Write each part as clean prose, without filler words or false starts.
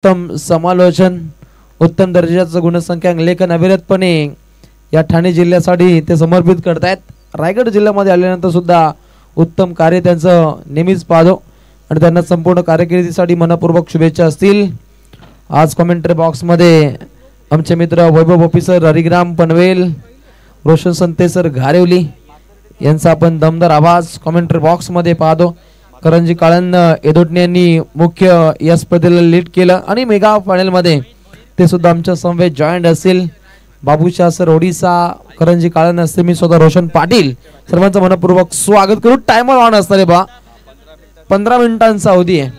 उत्तम समालोचन, उत्तम दर्जाचं गुणसंख्यांक लेखन अविरतपणे या ठाणे जिल्ह्यासाठी ते समर्पित करतायत। रायगड जिल्ह्यामध्ये आल्यानंतर सुद्धा उत्तम कार्य त्यांचं नेहमीच पाहतो आणि त्यांना संपूर्ण कार्यकिर्दीसाठी मनपूर्वक शुभेच्छा असतील। आज कमेंटरी बॉक्स मध्ये आमचे मित्र वैभव ऑफिसर हरिग्राम पनवेल, रोशन संतेसर घारेवली यांचा आपण दमदार आवाज कमेंटरी बॉक्स मध्ये पाहतो। करंजी काळन एदोटणे यांनी मुख्य या स्पर्धेला लीड केलं आणि मेगा फायनल मध्ये ते सुद्धा आमच्या समवेत जॉईंट असतील। बाबूशाह सर ओडिसा, करंजी काळन असते, मी स्वतः रोशन पाटील, सर्वांचं मनपूर्वक स्वागत करू। टायमर ऑन असणार बा, 15 मिनिटांचा अवधी आहे,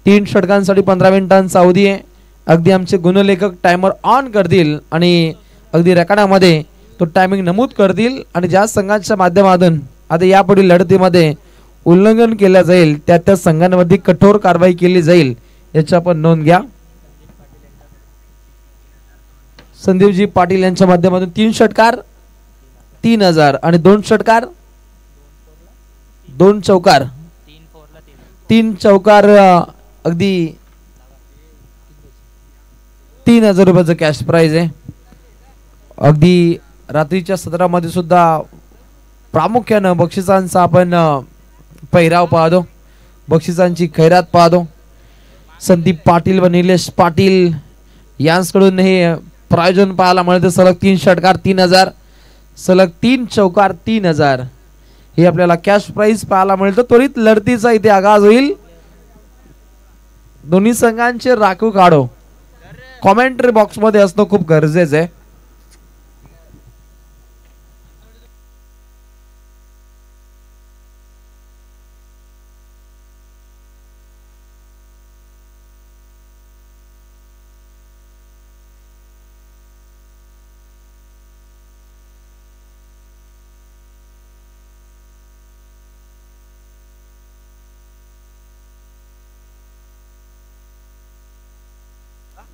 3 षटकांसाठी 15 मिनिटांचा अवधी आहे। अगदी आमचे गुणलेखक टायमर ऑन करतील आणि अगदी रेकॉर्डामध्ये तो टायमिंग नमूद करतील आणि ज्या संघाच्या माध्यमातून आता यापुढील लढतीमध्ये उल्लंघन केलं जाईल त्या संघांमध्ये कठोर कारवाई केली जाईल याची आपण नोंद घ्या। संदीपजी पाटील यांच्या माध्यमातून 3 षटकार 3000 आणि 2 षटकार 2 चौकार 3 चौकार अगदी 3000 रुपयाचं कॅश प्राइज आहे। अगदी रात्रीच्या सत्रामध्ये सुद्धा प्रामुख्याने बक्षिसांचा आपण पहिराव पाहतो, बक्षिसांची खैरात पाहतो। संदीप पाटील व निलेश पाटील यांकडून हे प्रायोजन पाहायला मिळते। सलग 3 षटकार 3000, सलग 3 चौकार 3000 हे आपल्याला कॅश प्राइज पाहायला मिळतं। त्वरित लढतीचा इथे आगाज होईल। दोन्ही संघांचे राखीव काढो कमेंटरी बॉक्स मध्ये असणं खूप गरजेचं आहे।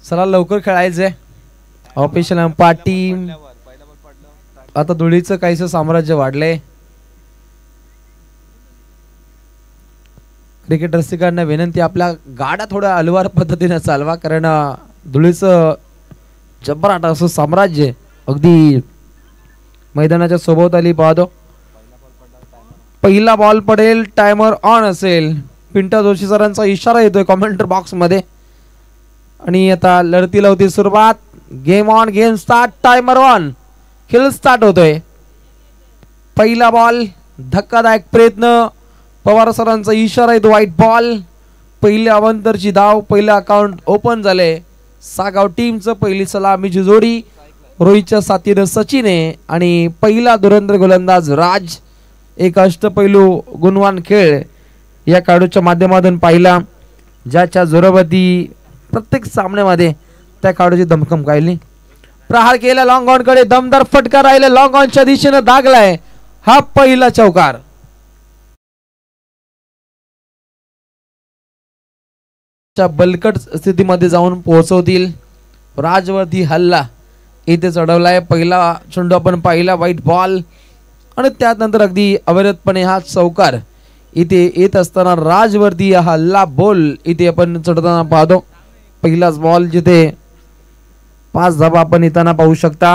चला लवकर खेळायचंय। ऑफिशियल अंपायर टीम आता धुळीचं काहीसं साम्राज्य वाढलंय। क्रिकेट रसिकांना विनंती, आपल्या गाड्या थोड्या अलवार पद्धतीने चालवा, कारण धुळीचं जबराट असं साम्राज्य अगदी मैदानाच्या सोबत पाहतो। पहिला बॉल पडेल, टायमर ऑन असेल, पिंटा जोशी सरांचा इशारा येतोय कमेंटरी बॉक्स मध्ये आणि आता लढतीला होती सुरुवात। Game on, game start, timer on, खेळ स्टार्ट होतोय। पहिला बॉल, धक्कादायक प्रयत्न, पवार सरांचा इशारा येतो, व्हाईट बॉल, पहिल्या अवंतरची धाव, पहिलं अकाउंट ओपन झाले। सागाव टीमचं पहिली सलामीची जोडी रोहितच्या साथीनं सचिन आहे आणि पहिला धुरंधर गोलंदाज राज। एक अष्टपैलू गुणवान खेळ या खेळाडूच्या माध्यमातून पाहिला, ज्याच्या जोरावरती प्रत्येक सामन्यामध्ये त्या खेळाडूची धमकम काढली। प्रहार केला लॉंग ऑन कडे, दमदार फटका राहिला, लॉंग ऑनच्या दिशेने दागलाय, हा पहिला चौकार। बलकट स्थितीमध्ये जाऊन पोहोचवतील। राजवरती हल्ला इथे चढवलाय, पहिला चेंडू आपण पाहिला, व्हाईट बॉल आणि त्यानंतर अगदी अविरतपणे हा चौकार इथे येत असताना राजवरती हल्ला बोल इथे आपण चढताना पाहतो। पहिलाच बॉल जिथे 5 धावा आपण येताना पाहू शकता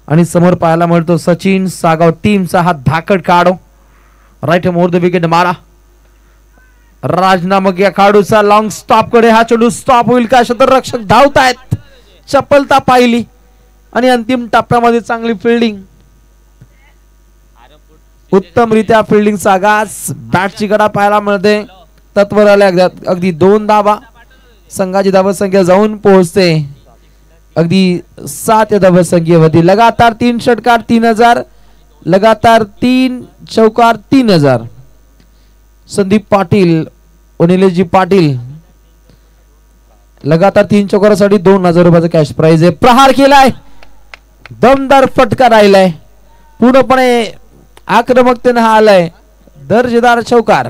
आणि समोर पाहायला मिळतो सचिन। सागाव टीमचा हा धाकड काढो, राईट मोर द विकेट मारा। राज नामक या खेळाडूचा लॉंग स्टॉप कडे हा चेंडू स्टॉप होईल का? क्षेत्ररक्षक धावतायत, चपलता पाहिली आणि अंतिम टप्प्यामध्ये चांगली फिल्डिंग, उत्तमरित्या फिल्डिंगचा आगाज, बॅटची गडा पाहायला मिळते। तत्वर आले अगदी 2 धावा, संघाची धावसंख्या जाऊन पोहोचते अगदी 7 या धावसंख्येवरती। लगातार 3 षटकार 3000, लगातार 3 चौकार 3000। संदीप पाटील व निलेशजी पाटील लगातार 3 चौकारासाठी 2000 रुपयाचा कॅश प्राइज आहे। प्रहार केलाय, दमदार फटका राहिलाय, पूर्णपणे आक्रमकतेने हा आलाय, दर्जेदार चौकार।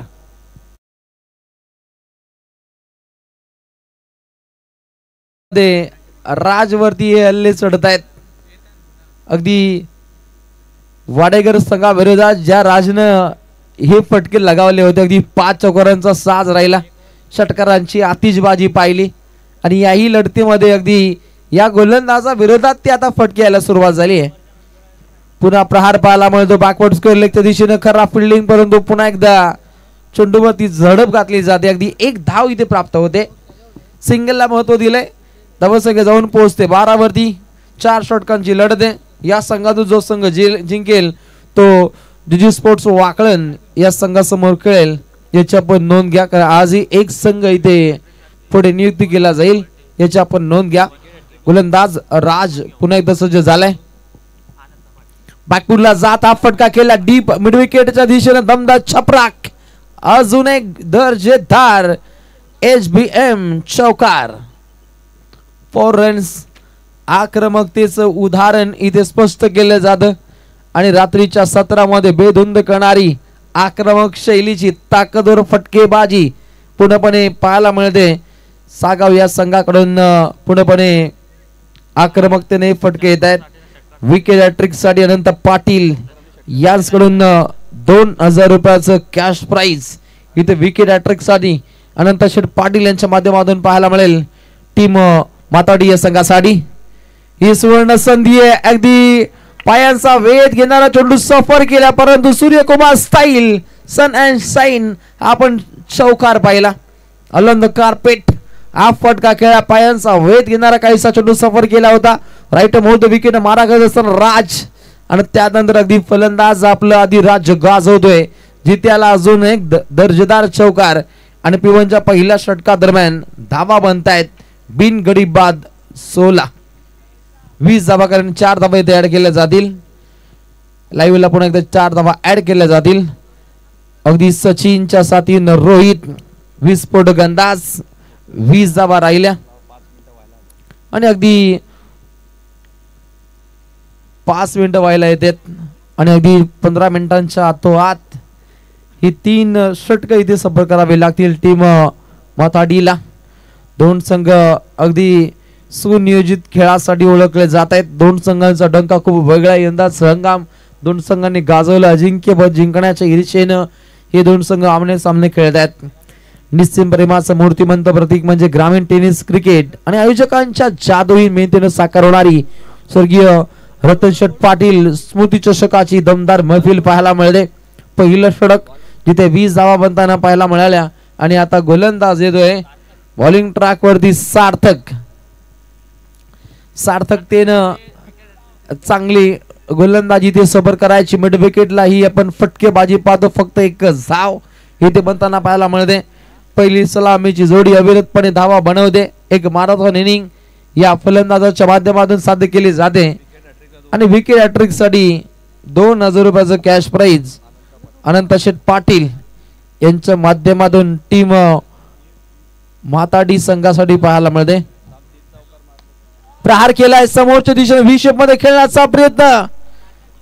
राजवरती हे हल्ले चढत आहेत। अगदी वाडेकर संघाविरोधात ज्या राजनं हे फटके लगावले होते, अगदी 5 चौकारांचा साज राहिला, षटकारांची आतिषबाजी पाहिली आणि याही लढतीमध्ये अगदी या गोलंदाजा विरोधात ती आता फटके यायला सुरुवात झाली आहे. पुन्हा प्रहार पाहायला मिळतो बॅकवर्ड स्क्वेअर लेगच्या दिशेने खरा फिल्डिंग, परंतु पुन्हा एकदा चेंडूवरती झडप घातली जाते. अगदी एक धाव इथे प्राप्त होते. सिंगलला महत्व दिलंय. धावसंख्या जाऊन पोहोचते 12 वरती. 4 षटकांची लढत आहे. या संघातून जो संघ जिंकेल तो जीजी स्पोर्ट्स वाकळण या संघासमोर खेळेल याची आपण नोंद घ्या. कारण आजही एक संघ इथे पुढे नियुक्ती केला जाईल याची आपण नोंद घ्या. गोलंदाज राज पुन्हा एकदा सज्ज झालाय. बॅकपूरला जात हा फटका केला डीप मिड विकेटच्या दिशेने दमदार छपराक. अजून एक दर्जेदार HBM चौकार. 4 रन्स. आक्रमकतेचं उदाहरण इथे स्पष्ट केलं जातं आणि रात्रीच्या सत्रामध्ये बेधुंद करणारी आक्रमक शैलीची ताकदवर फटकेबाजी पूर्णपणे पाहायला मिळते. सागाव या संघाकडून पूर्णपणे आक्रमकतेने फटके येत आहेत. विकेट हॅट्रिक साठी अनंत पाटील यांच्याकडून 2000 रुपयाचं कॅश प्राइज इथे विकेट हॅट्रिक साठी अनंत शेठ पाटील यांच्या माध्यमातून पाहायला मिळेल. टीम माताडी या संघासाठी ही सुवर्ण संधी आहे. अगदी पायांचा वेध घेणारा चेंडू सफर केला, परंतु Suryakumar style sun and shine आपण चौकार पाहिला. अलंद कार्पेट हा फटका खेळा. पायांचा वेध घेणारा काहीसा चेंडू सफर केला होता. राईट मोहत विकेट मारा करत असताना राज आणि त्यानंतर अगदी फलंदाज आपलं आधी राज गाजवतोय. जित्याला अजून एक दर्जेदार चौकार आणि पिवनच्या पहिल्या षटका दरम्यान धावा बनतायत बिन गडी बाद 16. 20 धावा कारण 4 धावा इथे ऍड केल्या जातील. लाईव्ह ला पुन्हा एकदा 4 धावा ऍड केल्या जातील. अगदी सचिनच्या साथीनं रोहित विस्फोट गंदाज 20 धावा राहिल्या आणि अगदी 5 मिनिटं व्हायला येतात आणि अगदी 15 मिनिटांच्या आतोआत ही 3 षटकं इथे सफर करावे लागतील टीम माताडीला. 2 संघ अगदी सुनियोजित खेळासाठी ओळखले जात आहेत. 2 संघांचा डंका खूप वेगळा यंदाचा हंगाम 2 संघांनी गाजवलं. अजिंक्यपद जिंकण्याच्या ईर्षेनं हे 2 संघ आमने सामने खेळत आहेत. निश्चित प्रेमाचं मूर्तिमंत प्रतीक म्हणजे ग्रामीण टेनिस क्रिकेट आणि आयोजकांच्या जादुई मेहनतीनं साकार होणारी स्वर्गीय रतनशेठ पाटील स्मृती चषकाची दमदार महफिल पाहायला मिळते. पहिलं षटक जिथे 20 धावा बनताना पाहायला मिळाल्या आणि आता गोलंदाज येतोय बॉलिंग ट्रॅक वरती सार्थकतेनं चांगली गोलंदाजी इथे सफर करायची. मिड विकेटला ही आपण फटकेबाजी पाहतो. फक्त एक धाव इथे बनताना पाहायला मिळते. पहिली सलामीची जोडी अविरतपणे धावा बनवते. एक मॅरेथॉन इनिंग या फलंदाजाच्या माध्यमातून साध्य केली जाते आणि विकेट हॅट्रिक साठी 2000 रुपयाचं कॅश प्राइज अनंत शेठ पाटील यांच्या माध्यमातून टीम माताडी संघासाठी पाहायला मिळते. प्रहार केलाय समोरच्या दिशेने व्ही शेप मध्ये खेळण्याचा प्रयत्न.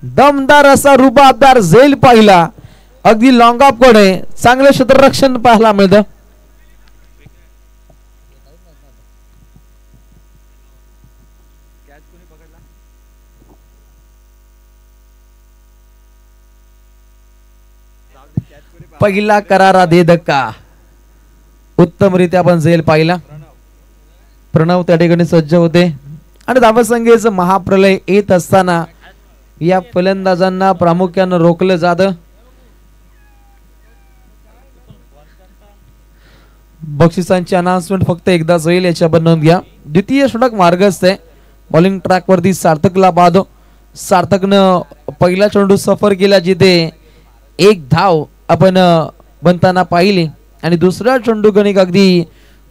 दमदार असा रुबाबदार झेल पाहिला. अगदी लॉंग ऑफ कडे चांगले क्षेत्ररक्षण पाहायला मिळतं. पहिला करारा दे धक्का उत्तमरित्या आपण झेल पाहिला. प्रणव त्या ठिकाणी सज्ज होते आणि धावसंख्येचं महाप्रलय येत असताना या फलंदाजांना प्रामुख्याने रोखलं जातं. बक्षिसांची अनाउन्समेंट फक्त एकदाच होईल याची आपण नोंद घ्या. द्वितीय षटक मार्गस्थ आहे. बॉलिंग ट्रॅक वरती सार्थकला पाहतो. सार्थकनं पहिला चेंडू सफर केला जिथे 1 धाव आपण बनताना पाहिली आणि दुसऱ्या चेंडू गणिक अगदी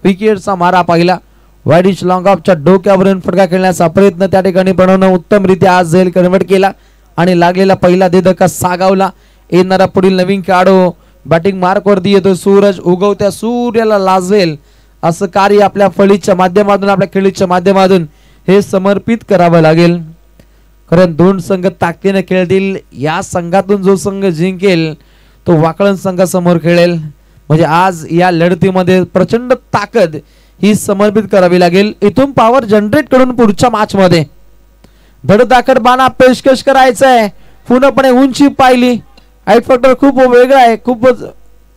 विकेटचा मारा पाहिला. वाईडिश लॉंग ऑफच्या डोक्यावरून फटका खेळण्याचा प्रयत्न त्या ठिकाणी प्रणवनं उत्तमरित्या आज झेल कन्वर्ट केला आणि लागलेला पहिला धक्का सागावला. येणारा पुढील नवीन खेळाडू बॅटिंग मार्क वरती येतो. सूरज उगवत्या सूर्याला लाजवेल असं कार्य आपल्या फळीच्या माध्यमातून आपल्या खेळीच्या माध्यमातून हे समर्पित करावं लागेल. कारण 2 संघ ताकदीने खेळतील. या संघातून जो संघ जिंकेल तो वाकळण संघासमोर खेळेल. म्हणजे आज या लढतीमध्ये प्रचंड ताकद ही समर्पित करावी लागेल. इथून पॉवर जनरेट करून पुढच्या मॅच मध्ये धडधाकड बाणा पेशकश करायचा आहे. पूर्णपणे उंची पाहिली. हाईट फॅक्टर खूप वेगळा आहे. खूपच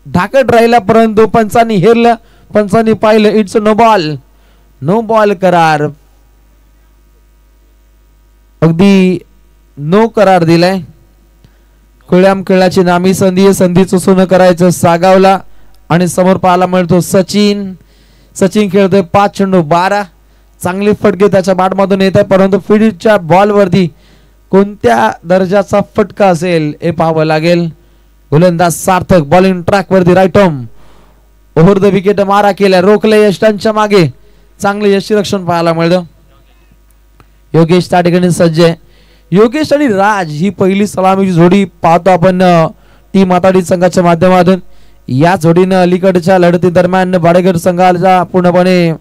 धाकट राहिला परंतु पंचांनी हेरलं. पंचांनी पाहिलं it's no ball. No ball करार, अगदी नो करार दिलाय. खुळ्याम खेळाची नामी संधी, संधीचं सोनं करायचं सागावला आणि समोर पाहायला मिळतो सचिन. सचिन खेळतोय 5 चेंडू 12. चांगली फटके त्याच्या बॅटमधून येत आहे, परंतु फील्डच्या बॉलवरती कोणत्या दर्जाचा फटका असेल हे पाहावं लागेल. गोलंदाज सार्थक बॉलिंग ट्रॅक वरती right arm over the wicket मारा केला, रोखले यष्टांच्या मागे. चांगले यष्टीरक्षण पाहायला मिळतं. योगेश त्या ठिकाणी सज्ज आहे. योगेश आणि राज ही पहिली सलामीची जोडी पाहतो आपण टीम माताडी संघाच्या माध्यमातून. या जोडीनं अलीकडच्या लढती दरम्यान बाडेगड संघाला पूर्णपणे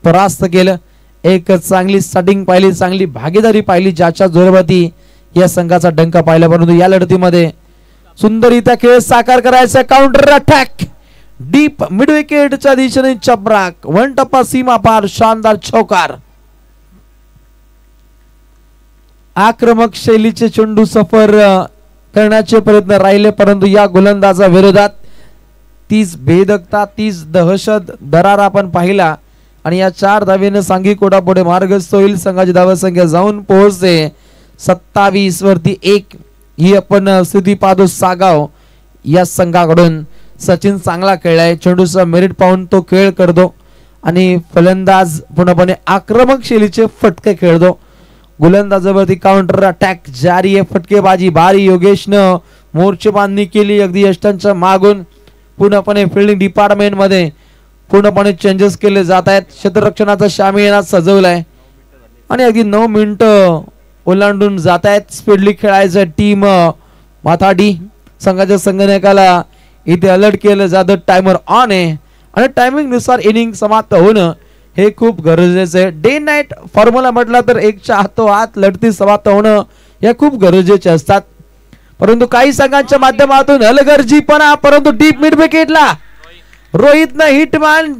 परास्त केलं. एक चांगली स्टार्टिंग पाहिली, चांगली भागीदारी पाहिली, ज्याच्या जोरावरती या संघाचा डंका पाहिला. परंतु या लढतीमध्ये सुंदररित्या खेळ साकार करायचा. काउंटर अटॅक डीप मिड विकेटच्या दिशेने चपराक, वन टप्पा सीमा पार, शानदार चौकार. आक्रमक शैलीचे चेंडू सफर करण्याचे प्रयत्न राहिले, परंतु या गोलंदाजा विरोधात तीच भेदकता, तीच दहशत दरार आपण पाहिला. आणि या 4 धावेने सांघिक कोटापुढे मार्गस्थ होईल. संघाची धावसंख्या जाऊन पोहोचते 27 वरती 1. ही आपण स्थिती पाहतो सागाव या संघाकडून. सचिन चांगला खेळलाय, चेंडूचा मेरिट पाहून तो खेळ करतो आणि फलंदाज पूर्णपणे आक्रमक शैलीचे फटके खेळतो. गोलंदाजावरती काउंटर अटॅक जारी आहे, फटकेबाजी भारी. योगेशनं मोर्चे बांधणी केली अगदी यष्टांच्या मागून. पूर्णपणे फिल्डिंग डिपार्टमेंट मध्ये पूर्णपणे चेंजेस केले जात आहेत. क्षेत्ररक्षणाचा शामियाना सजवलाय आणि अगदी 9 मिनिटं ओलांडून जात आहेत. स्पीडली खेळायचं टीम माथाडी संघाच्या संगणकाला इथे अलर्ट केलं जातं. टायमर ऑन आहे आणि टायमिंग नुसार इनिंग समाप्त होणं हे खूप गरजेचं आहे. डे नाईट फॉर्म्युला म्हटलं तर एकच्या हातोहात लढती समाप्त होणं या खूप गरजेचे असतात. परंतु काही संघांच्या माध्यमातून हलगर्जीपणा, परंतु डीप मिड विकेटला रोहितनं हिटमॅन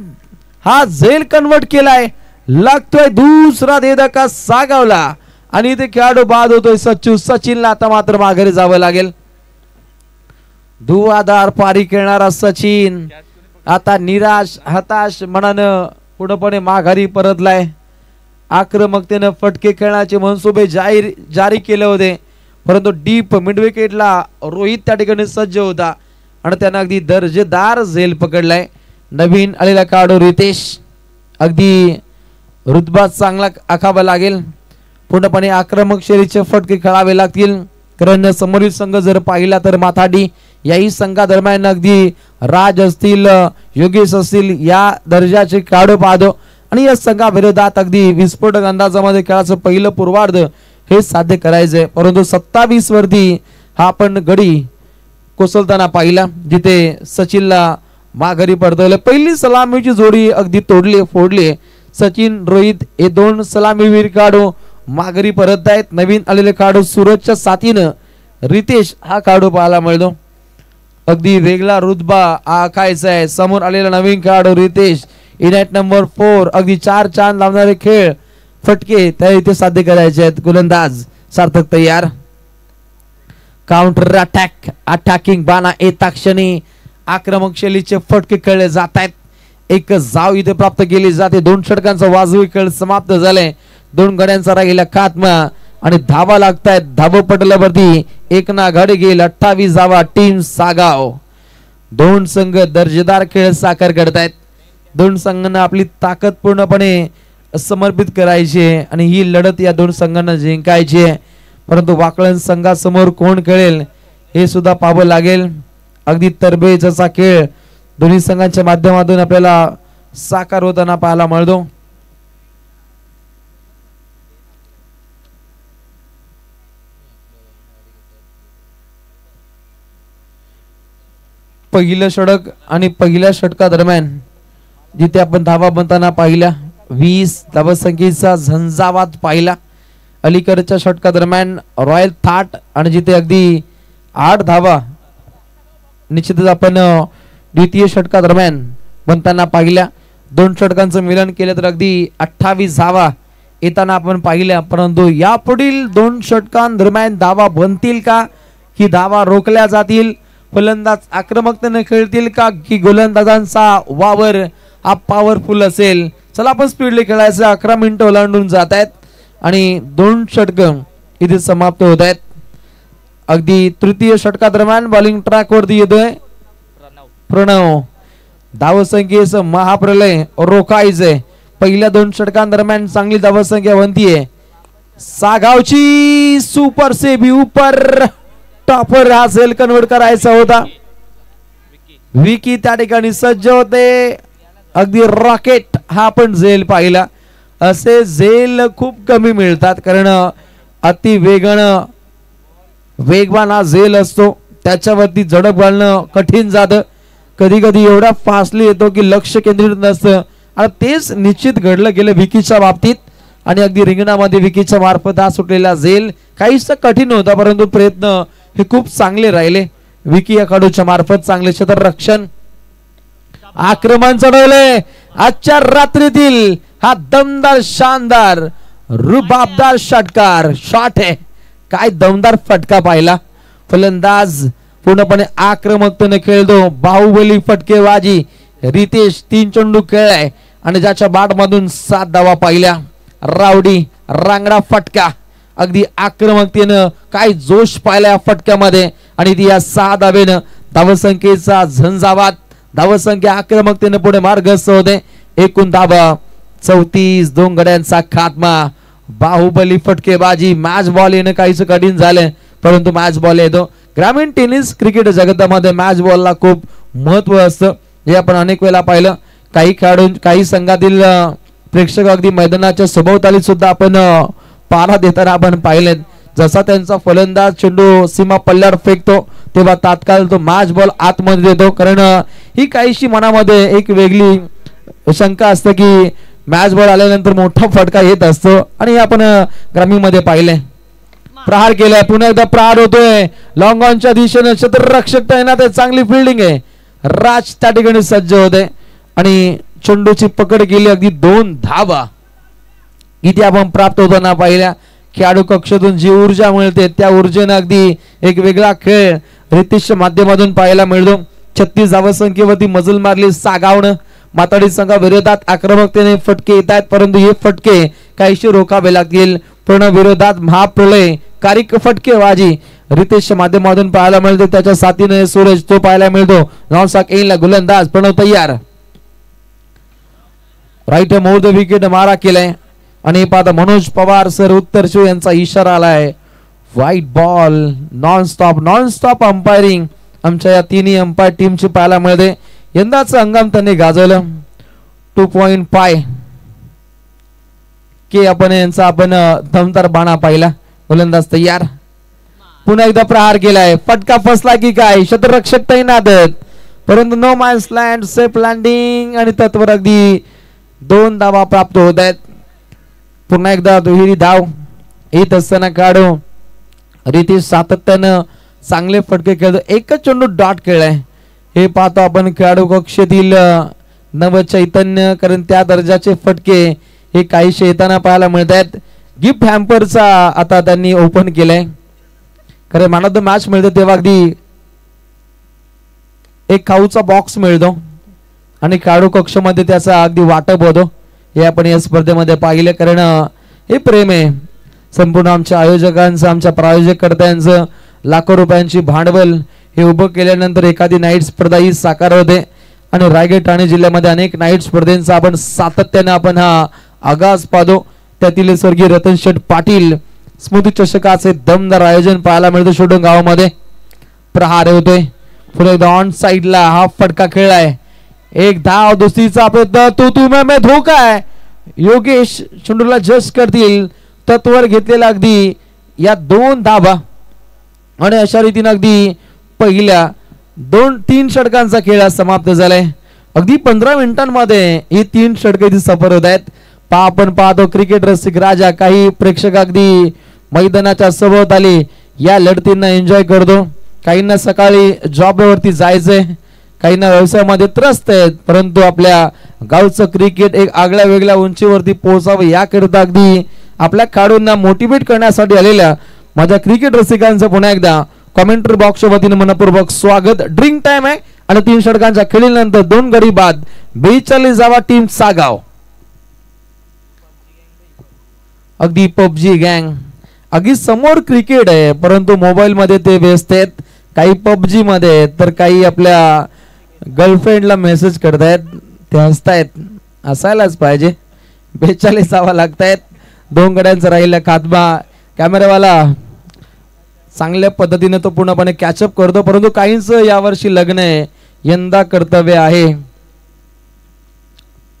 हा झेल कन्वर्ट केलाय. लागतोय दुसरा देधका सागावला आणि इथे खेळाडू बाद होतोय सचिनला आता मात्र माघारी जावं लागेल. धुवाधार पारी खेळणारा सचिन आता निराश हताश मनानं पूर्णपणे माघारी परतलाय. आक्रमकतेनं फटके खेळण्याचे मनसुबे जारी केले होते, परंतु डीप मिड विकेटला रोहित त्या ठिकाणी सज्ज होता आणि त्यानं अगदी दर्जेदार झेल पकडलाय. नवीन आलेला खेळाडू रितेश अगदी रुतबा चांगला आखावा लागेल. पूर्णपणे आक्रमक शैलीचे फटके खेळावे लागतील, कारण समोरील संघ जर पाहिला तर माथाडी याही संघादरम्यान अगदी राज असतील, योगेश असतील या दर्जाचे खेळाडू पाहतो आणि या संघाविरोधात अगदी विस्फोटक अंदाजामध्ये खेळाचं पहिलं पूर्वार्ध हे साध्य करायचंय. परंतु 27 वरती हा आपण गडी कोसळताना पाहिला, जिथे सचिनला माघारी परतवलं. पहिली सलामीची जोडी अगदी फोडली. सचिन रोहित हे 2 सलामीवीर खेळाडू माघारी परत आहेत. नवीन आलेले खेळाडू सूरजच्या साथीनं रितेश हा खेळाडू पाहायला मिळतो. अगदी वेगळा रुतबा आखायचा आहे. समोर आलेला नवीन खेळाडू रितेश इनॅट नंबर 4 अगदी 4 चांद लावणारे खेळ फटके त्या इथे साध्य करायचे आहेत. गोलंदाज सार्थक तयार. काउंटर अटॅक अटॅकिंग बाणा येता क्षणी आक्रमक शैलीचे फटके खेळले जात आहेत. एक जाव इथे प्राप्त केली जाते. 2 षटकांचा वाजवी खेळ समाप्त झालाय. 2 गड्यांचा राहिला खात्मा आणि धावा लागतायत. धावपटलावरती एक ना घडी गेल 28 धावा टीम सागाव. 2 संघ दर्जेदार खेळ साकार करतायत. 2 संघांना आपली ताकद पूर्णपणे समर्पित करायची आहे आणि ही लढत या 2 संघांना जिंकायची आहे. परंतु वाकळण संघासमोर कोण खेळेल हे सुद्धा पाहावं लागेल. अगदी तरबेजचा खेळ दोन्ही संघांच्या माध्यमातून आपल्याला साकार होताना पाहायला मिळतो. पहिलं षटक आणि पहिल्या षटका दरम्यान जिथे आपण धावा बनताना पाहिल्या 20 धावसंख्येचा झंझावात पाहिला. अलीकडच्या षटका दरम्यान रॉयल थाट आणि जिथे अगदी 8 धावा निश्चितच आपण द्वितीय षटका दरम्यान बनताना पाहिल्या. 2 षटकांचं मिलन केलं तर अगदी 28 धावा येताना आपण पाहिल्या. परंतु यापुढील 2 षटकांदरम्यान धावा बनतील का की धावा रोखल्या जातील? फलंदाज आक्रमकतेने खेळतील का की गोलंदाजांचा वावर हा पॉवरफुल असेल? चला आपण स्पीडली खेळायचं. 11 मिनिटं ओलांडून जात आहेत आणि 2 षटकं इथे समाप्त होत आहेत. अगदी तृतीय षटकादरम्यान बॉलिंग ट्रॅक वरती येतोय प्रणव. धावसंख्येचं महाप्रलय रोखायचंय. पहिल्या 2 षटकांदरम्यान चांगली धावसंख्या बनतीये. सागावची सुपर सेबी उपर टॉपर हा सेल कन्वर्ट करायचा होता. विकी त्या ठिकाणी सज्ज होते. अगदी रॉकेट हा आपण झेल पाहिला. असे झेल खूप कमी मिळतात कारण अति वेगवान हा झेल असतो. त्याच्यावरती झडप घालणं कठीण जातं. कधी कधी एवढा फास्टली येतो की लक्ष केंद्रित नसतं. आणि तेच निश्चित घडलं गेलं विकीच्या बाबतीत. आणि अगदी रिंगणामध्ये विकीच्या मार्फत हा सुटलेला झेल काहीच कठीण होता परंतु प्रयत्न हे खूप चांगले राहिले. विकी या खेळाडूच्या मार्फत चांगले क्षेत्ररक्षण आक्रमण चढवले. आजच्या रात्रीतील हा दमदार शानदार रुबाबदार षटकार शॉट आहे. काय दमदार फटका पाहिला. फलंदाज पूर्णपणे आक्रमकतेने खेळतो. बाहुबली फटकेबाजी रितेश 3 चेंडू खेळलाय आणि ज्याच्या बॅट मधून 7 धावा पाहिल्या. रावडी रांगडा फटका अगदी आक्रमकतेनं काय जोश पाहिला या फटक्यामध्ये आणि ती या 6 धावेनं धावसंख्येचा झंझावात. धावसंख्या आक्रमकतेने पुढे मार्गस्थ होते. एकूण धावा 34. 2 गड्यांचा खात्मा. बाहुबली फटकेबाजी. मॅच बॉल येणं काहीच कठीण झालं परंतु मॅच बॉल येतो. ग्रामीण टेनिस क्रिकेट जगतामध्ये मॅच बॉलला खूप महत्व असतं. हे आपण अनेक वेळा पाहिलं. काही खेळाडू काही संघातील प्रेक्षक अगदी मैदानाच्या सभोवताली सुद्धा आपण पारा देताना आपण पाहिलेत. जसा त्यांचा फलंदाज चेंडू सीमा पल्ल्यावर फेकतो तेव्हा तात्काळ तो मॅच बॉल आतमध्ये देतो. कारण ही काहीशी मनामध्ये एक वेगळी शंका असते की मॅच बॉल आल्यानंतर मोठा फटका येत असतो आणि हे आपण ग्रामीण मध्ये पाहिले. प्रहार केलाय. पुन्हा एकदा प्रहार होतोय लॉंग ऑनच्या दिशेने. क्षेत्ररक्षक तैनात आहे. चांगली फिल्डिंग आहे. राज त्या ठिकाणी सज्ज होते आणि चेंडूची पकड केली. अगदी 2 धावा इथे आपण प्राप्त होताना पाहिल्या. खेळाडू कक्षातून जी ऊर्जा मिळते त्या ऊर्जेने अगदी एक वेगळा खेळ रितेशच्या माध्यमातून पाहायला मिळतो. 36 धावसंख्येवरती मजल मारली सागावनं. माताडी संघाविरोधात आक्रमकतेने फटके येत आहेत परंतु हे फटके काहीशी रोखावे लागतील. पूर्ण विरोधात महाप्रलय कारिक फटकेबाजी रितेशच्या माध्यमातून पाहायला मिळतो. त्याच्या साथीने सूरज तो पाहायला मिळतो. नॉनस्टॉप येईल गोलंदाज प्रणव तयार. राईट मोर द विकेट मारा केलाय आणि पाहता मनोज पवार सर उत्तर शिव यांचा इशारा आलाय. White ball. नॉनस्टॉप अंपायरिंग आमच्या या तिन्ही अंपायर टीमची पाहायला मिळते. यंदाचं हंगाम त्यांनी गाजवलं. 2.5 के आपण यांचा दमदार बाणा पाहिला. गोलंदाज तयार. पुन्हा एकदा प्रहार केलाय. फटका फसला की काय. क्षेत्ररक्षक तैनात परंतु no man's land safe landing आणि तत्वर अगदी 2 धावा प्राप्त होत आहेत. पुन्हा एकदा दुहेरी धाव येत असताना खेळाडू रितेश सातत्यानं चांगले फटके खेळतो. एकच चेंडू डॉट खेळलाय. हे पाहतो आपण खेळाडू कक्षेतील नव चैतन्य कारण त्या दर्जाचे फटके हे काहीशे येताना पाहायला मिळत आहेत. गिफ्ट हॅम्परचा आता त्यांनी ओपन केलाय. कारण मॅन ऑफ द मॅच मिळतो तेव्हा अगदी एक खाऊचा बॉक्स मिळतो आणि खेळाडू कक्षामध्ये त्याचा अगदी वाटप होतो. हे आपण या स्पर्धेमध्ये पाहिले कारण हे प्रेम आहे संपूर्ण आमच्या आयोजकांचं आमच्या प्रायोजक कर्त्यांचं. लाखो रुपयांची भांडवल हे उभं केल्यानंतर एखादी नाईट स्पर्धा ही साकार होते आणि रायगड ठाणे जिल्ह्यामध्ये अनेक नाईट स्पर्धेंचा आपण सातत्याने आपण हा आगाज पाहतो. त्यातील स्वर्गीय रतन शेठ पाटील स्मृती चषकाचे दमदार आयोजन पाहायला मिळतं. शोडून गावामध्ये प्रहार होतोय. पुढे ऑन साइडला हा फटका खेळलाय. एक धाव दुसरीचा प्रयत्न. तो तुम्ही धोका आहे. योगेश चेंडूला जस्ट करतील. तत्वर घेतलेला अगदी या 2 धावा आणि अशा रीतीने अगदी पहिल्या 2-3 षटकांचा खेळ समाप्त झालाय. अगदी 15 मिनिटांमध्ये ही 3 षटके सफर होत आहेत. आपण पाहतो क्रिकेट रसिक राजा काही प्रेक्षक अगदी मैदानाच्या सभोवताली या लढतींना एन्जॉय करतो. काहींना सकाळी जॉबवरती जायचंय. काहींना व्यवसायामध्ये त्रस्त आहेत परंतु आपल्या गावचं क्रिकेट एक आगळ्या वेगळ्या उंचीवरती पोहोचावं याकरिता अगदी आपल्या खेळाडूंना मोटिवेट करण्यासाठी आलेल्या माझ्या क्रिकेट रसिकांचं पुन्हा एकदा कमेंट्री बॉक्सच्या वतीने मनपूर्वक स्वागत. ड्रिंक टाइम आहे आणि 3 षटकांच्या खेळीनंतर 2 गडी बाद 42 धावा टीम सागाव. अगदी पबजी गँग, अगदी समोर क्रिकेट आहे परंतु मोबाईल मध्ये ते व्यस्त आहेत. काही पबजी मध्ये तर काही आपल्या गर्लफ्रेंडला मेसेज करतायत, ते हसतायत. असायलाच पाहिजे. 42 धावा लागतायत. 2 गड्यांचा राहिला खातमा. कॅमेरावाला चांगल्या पद्धतीने तो पूर्णपणे कॅचअप करतो परंतु काहींचं यावर्षी लग्न आहे, यंदा कर्तव्य आहे.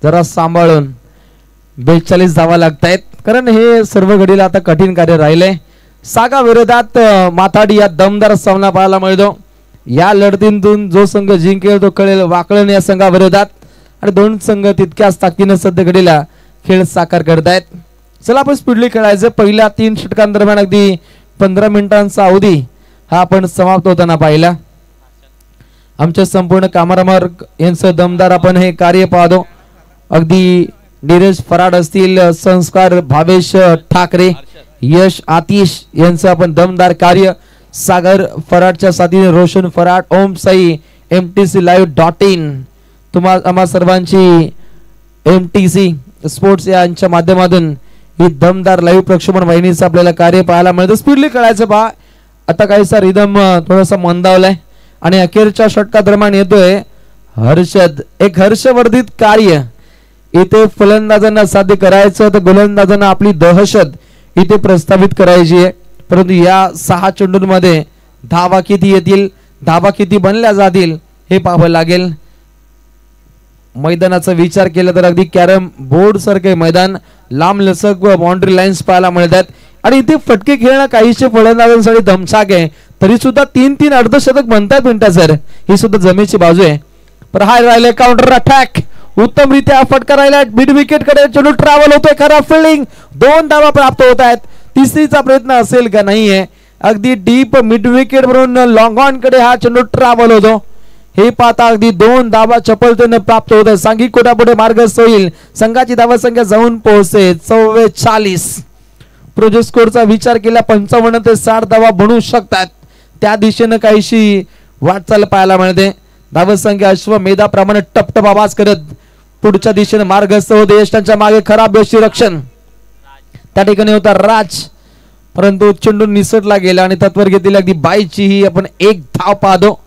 जरा सांभाळून. 42 धावा लागतायत कारण हे सर्व घडीला आता कठीण कार्य राहिले. सागा विरोधात माथाडी या दमदार सामना पाहायला मिळतो. या लढतीतून जो संघ जिंकेल तो कळेल वाकळण या संघाविरोधात. आणि 2 संघ तितक्याच ताकदीनं सध्या घडीला खेळ साकार करतायत. चला आपण स्पीडली खेळायचं. पहिल्या 3 षटकांदरम्यान अगदी 15 मिनिटांचा अवधी हा आपण समाप्त होताना पाहिला. आमच्या संपूर्ण कामारामार्ग यांचं दमदार आपण हे कार्य पाहतो. अगदी नीरज फराड असतील, संस्कार भावेश ठाकरे, यश आतिश यांचं आपण दमदार कार्य. सागर फराडच्या साथीने रोशन फराड, ओम साई, mtclive.in आम्हा सर्वांची MTC स्पोर्ट्स यांच्या माध्यमातून ही दमदार लाईव्ह प्रक्षेपण वाहिनीचं आपल्याला कार्य पाहायला मिळतं. स्पीडली खेळायचं पहा. आता काहीसा रिदम थोडासा मंदावलाय आणि अखेरच्या षटकादरम्यान येतोय हर्षद. एक हर्षवर्धित कार्य इथे फलंदाजांना साध्य करायचं तर गोलंदाजांना आपली दहशत इथे प्रस्थापित करायची आहे. परंतु या 6 चेंडूंमध्ये धावा किती येतील, धावा किती बनल्या जातील हे पाहावं लागेल. मैदानाचा विचार केला तर अगदी कॅरम बोर्ड सारखे मैदान, लांब लचक व बाउंड्री लाईन्स पाहायला मिळतात. आणि इथे फटके खेळणं काहीशे फलंदाजांसाठी दमछाक आहे. तरी सुद्धा 3-3 अर्धशतक बनतात मिनिटा सर, ही सुद्धा जमेची बाजू आहे. पण हा राहिले काउंटर अटॅक. उत्तमरित्या फटका राहिला. मिड विकेट कडे चेंडू ट्रॅव्हल होतोय. खराब फिल्डिंग. 2 धावा प्राप्त होत आहेत. तिसरीचा प्रयत्न असेल का नाहीये. अगदी डीप मिड विकेट वरून लॉंग ऑन कडे हा चेंडू ट्रॅव्हल होतो. हे पाहता अगदी 2 धावा चपलतेने प्राप्त होत आहे. सांघिक कोटापुढे मार्गस्थ होईल. संघाची धावा संख्या जाऊन पोहोचते 44. प्रोजेक्ट स्कोरचा विचार केला 55 ते 60 धावा बनवू शकतात. त्या दिशेने काहीशी वाटचाल पाहायला मिळते. धावा संख्या अश्वमेधाप्रमाणे टपटप आवाज करत पुढच्या दिशेने मार्गस्थ होते. यष्टांच्या मागे खराब यष्टी रक्षण. त्या ठिकाणी होता राज परंतु चेंडू निसटला गेला आणि तत्वर घेतलेली अगदी बाईची ही आपण 1 धाव पाहतो.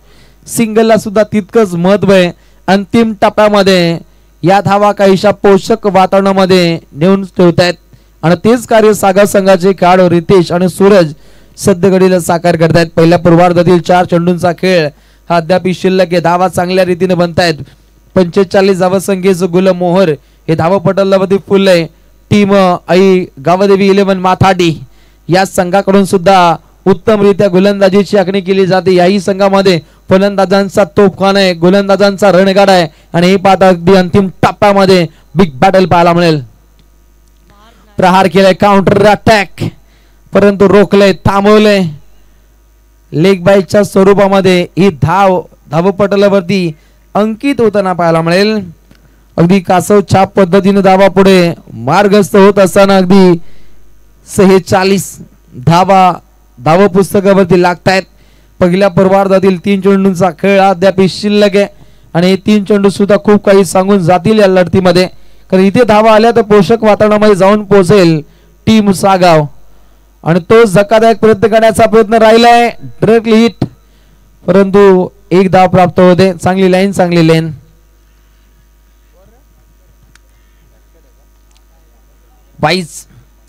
सिंगलला सुद्धा तितकंच महत्व आहे. अंतिम टप्प्यामध्ये या धावा काहीशा पोषक वातावरणामध्ये नेऊन ठेवतायत आणि तेच कार्य सागर संघाचे खेळाडू रितेश आणि सूरज सध्या घडीला साकार करतायत. पहिल्या पूर्वार्धातील 4 चेंडूंचा खेळ हा अद्याप शिल्लक आहे. धावा चांगल्या रीतीने बनतायत. 45 धावा संख्येचं गुल मोहर हे धावपटलावरती फुललंय. टीम आई गावदेवी 11 माथाडी या संघाकडून सुद्धा उत्तमरित्या गोलंदाजीची आखणी केली जाते. याही संघामध्ये फलंदाजांचा तोफखाना आहे, गोलंदाजांचा रणगाडा आहे आणि हे पाहता अगदी अंतिम टप्प्यामध्ये बिग बॅटल पाहायला मिळेल. प्रहार केलाय, काउंटर अटॅक परंतु रोखलंय, थांबवलंय. लेग बाईच्या स्वरूपामध्ये ही धावपटलावरती अंकित होताना पाहायला मिळेल. अगदी कासव छाप पद्धतीने धावा पुढे मार्गस्थ होत असताना अगदी 46 धावा धाव पुस्तकावरती लागतायत. पहिल्या पूर्वार्धातील 3 चेंडूंचा खेळ अद्याप शिल्लक आहे आणि हे 3 चेंडू सुद्धा खूप काही सांगून जातील या लढतीमध्ये. कारण इथे धावा आल्या तर पोषक वातावरणामध्ये जाऊन पोहोचेल टीम सागाव आणि तो धक्कादायक प्रयत्न करण्याचा प्रयत्न राहिलाय. डायरेक्टली हिट परंतु 1 धाव प्राप्त होते. चांगली लाईन, चांगली लेन.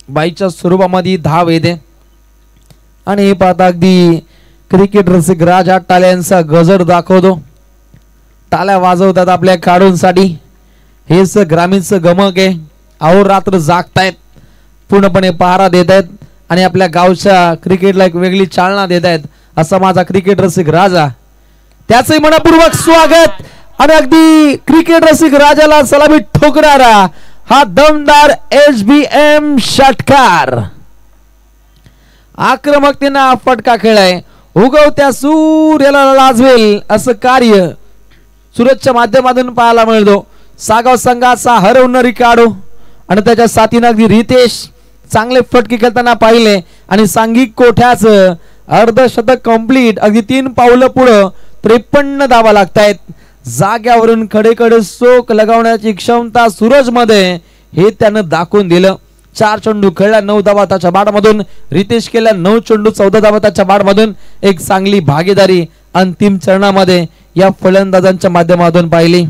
बाईच्या स्वरूपामध्ये धाव येते आणि हे पाहता अगदी क्रिकेट रसिक राज हा टाळ्यांचा गजर दाखवतो. टाळ्या वाजवतात आपल्या खेळाडूंसाठी. हेच ग्रामीणचं गमक आहे. अहोरात्र जागतायत, पूर्णपणे पहारा देत आहेत आणि आपल्या गावच्या क्रिकेटला एक वेगळी चालना देत आहेत. असा माझा क्रिकेट रसिक राजा, त्याचे मनपूर्वक स्वागत. आणि अगदी क्रिकेट रसिक राजाला सलामी ठोकणारा हा दमदार SBM षटकार. आक्रमकतेने फटका खेळाय. उगवत्या सूर्याला लाजवेल असं कार्य सूरजच्या माध्यमातून पाहायला मिळतो. सागाव संघाचा हरवणारी खेळाडू आणि त्याच्या साथीने अगदी रितेश चांगले फटके खेळताना पाहिले आणि सांघिक कोठ्याचं अर्धशतक कंप्लीट. अगदी 3 पावलं पुढे 53 धावा लागतायत. जाग्यावरून खडेखडे सोक लगावण्याची क्षमता सूरज मध्ये हे त्यानं दाखवून दिलं. 4 चेंडू खेळला 9 धावा त्याच्या बाडमधून. रितेश केल्या 9 चेंडू 14 धावा त्याच्या बाडमधून. एक चांगली भागीदारी अंतिम चरणामध्ये या फलंदाजांच्या माध्यमातून पाहिली.